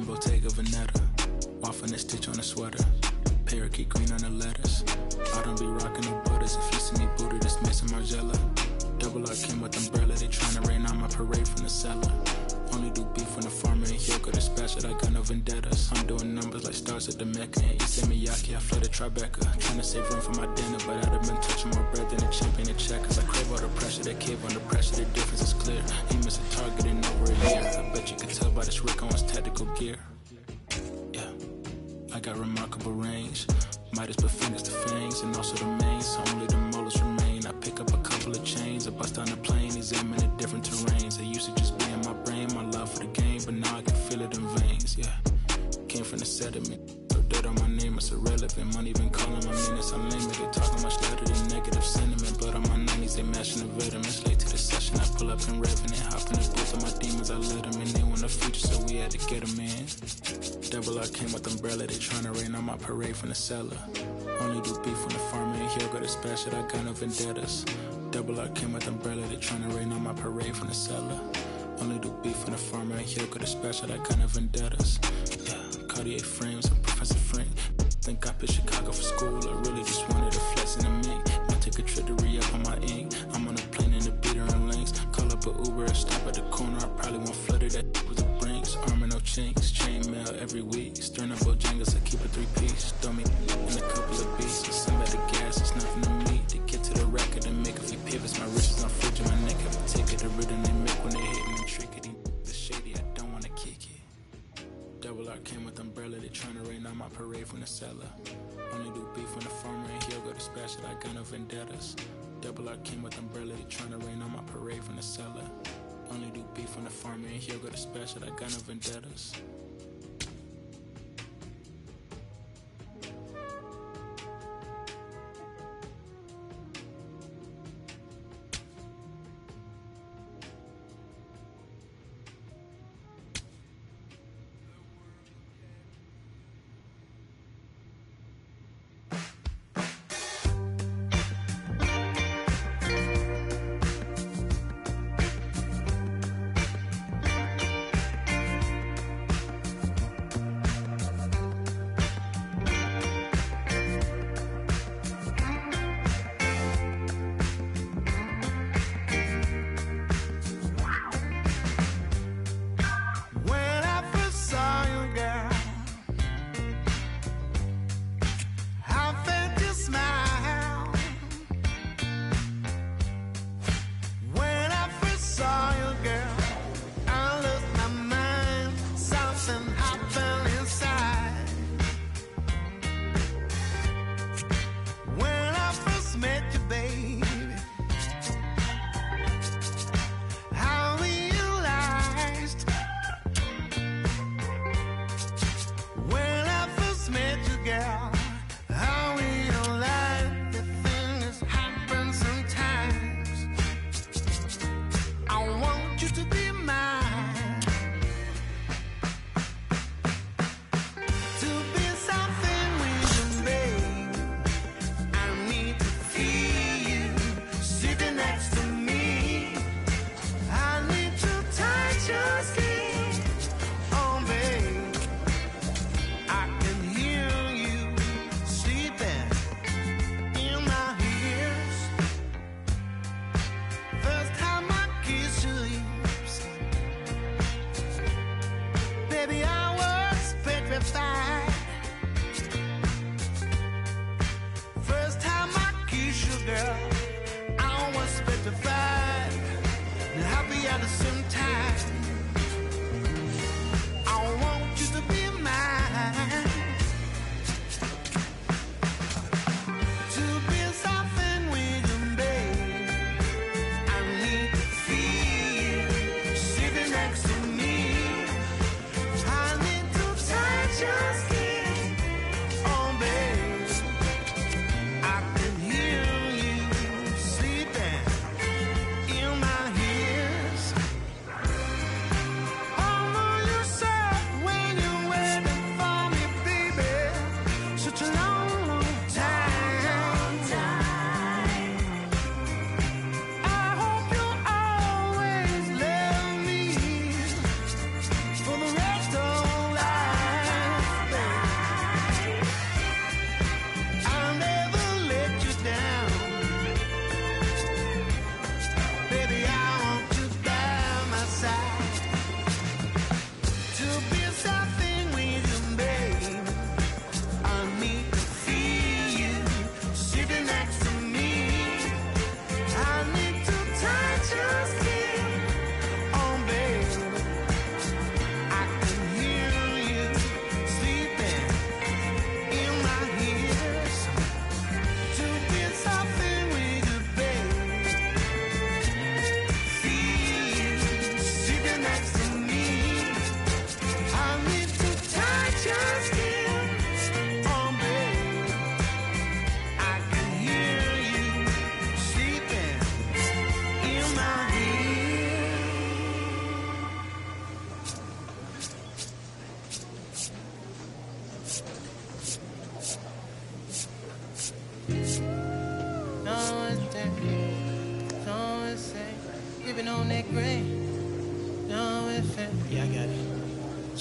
in Bottega Veneta. Waffling a stitch on a sweater. Parakeet green on the letters. I don't be rocking no butters. If you see me booted, it's Mason Margiela. Double R came with umbrella. They tryna rain on my parade from the cellar. Only do beef when the farmer ain't here. Got dispatch it, I got no vendettas. I'm doing numbers like stars at the Mecca. And Issei Miyake, I flooded Tribeca. Tryna save room for my dinner, but I'd have been touching more bread than a champion in check. Cause I crave all the pressure, they cave under pressure. The difference is clear. He missed a target in over a year. I bet you could tell by this Rick Owens tactical gear. Yeah, I got remarkable range. Midas put fingers to fangs, and also the mains, so only the molars remain. I pick up a couple of chains, I bust on the plane, examine the different terrains. It used to just be in my brain, my love for the game, but now I can feel it in veins, yeah. Came from the sediment, so dirt on my name, it's irrelevant. Money been calling my minutes unlimited, talking much louder than negative sentiment. Blood on my 90s, they matching the vitamins. Late to the session, I pull up in Revenant, hop in the booth of my demons, I let them in. They want the future, so we had to get them in. Double R came with umbrella, they tryna rain on my parade from the cellar. Only do beef when the farmer ain't here, got dispatch it, I got no vendettas. Double R came with umbrella, they tryna rain on my parade from the cellar. Only do beef when the farmer ain't here, got dispatch it, I got no vendettas. Yeah, Cartier frames, I'm Professor Frank. Think I picked Chicago for school, I really just wanted a flex in the mink. Might take a trip to re-up on my ink. I'm on a plane in the beater and links. Call up a Uber, stop at the corner, I probably won't flutter that with the brinks. Armor no chinks, chain mail every week. Stirring up Bojangles, I keep a 3-piece. Throw me in a couple of beats. Send back the gas, it's nothing to me. To get to the record and make a few pivots. My wrist is on fridge and my neck have a ticket. The rhythm they make when they hitting and trickety. The shady, I don't wanna kick it. Double R came with umbrella, they tryna rain on my parade from the cellar. Only do beef when the farmer ain't here, go dispatch it, I got no vendettas. Double R came with umbrella, they tryna rain on my parade from the cellar. Only do beef when the farmer ain't here, go dispatch it, I got no vendettas.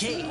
Yeah.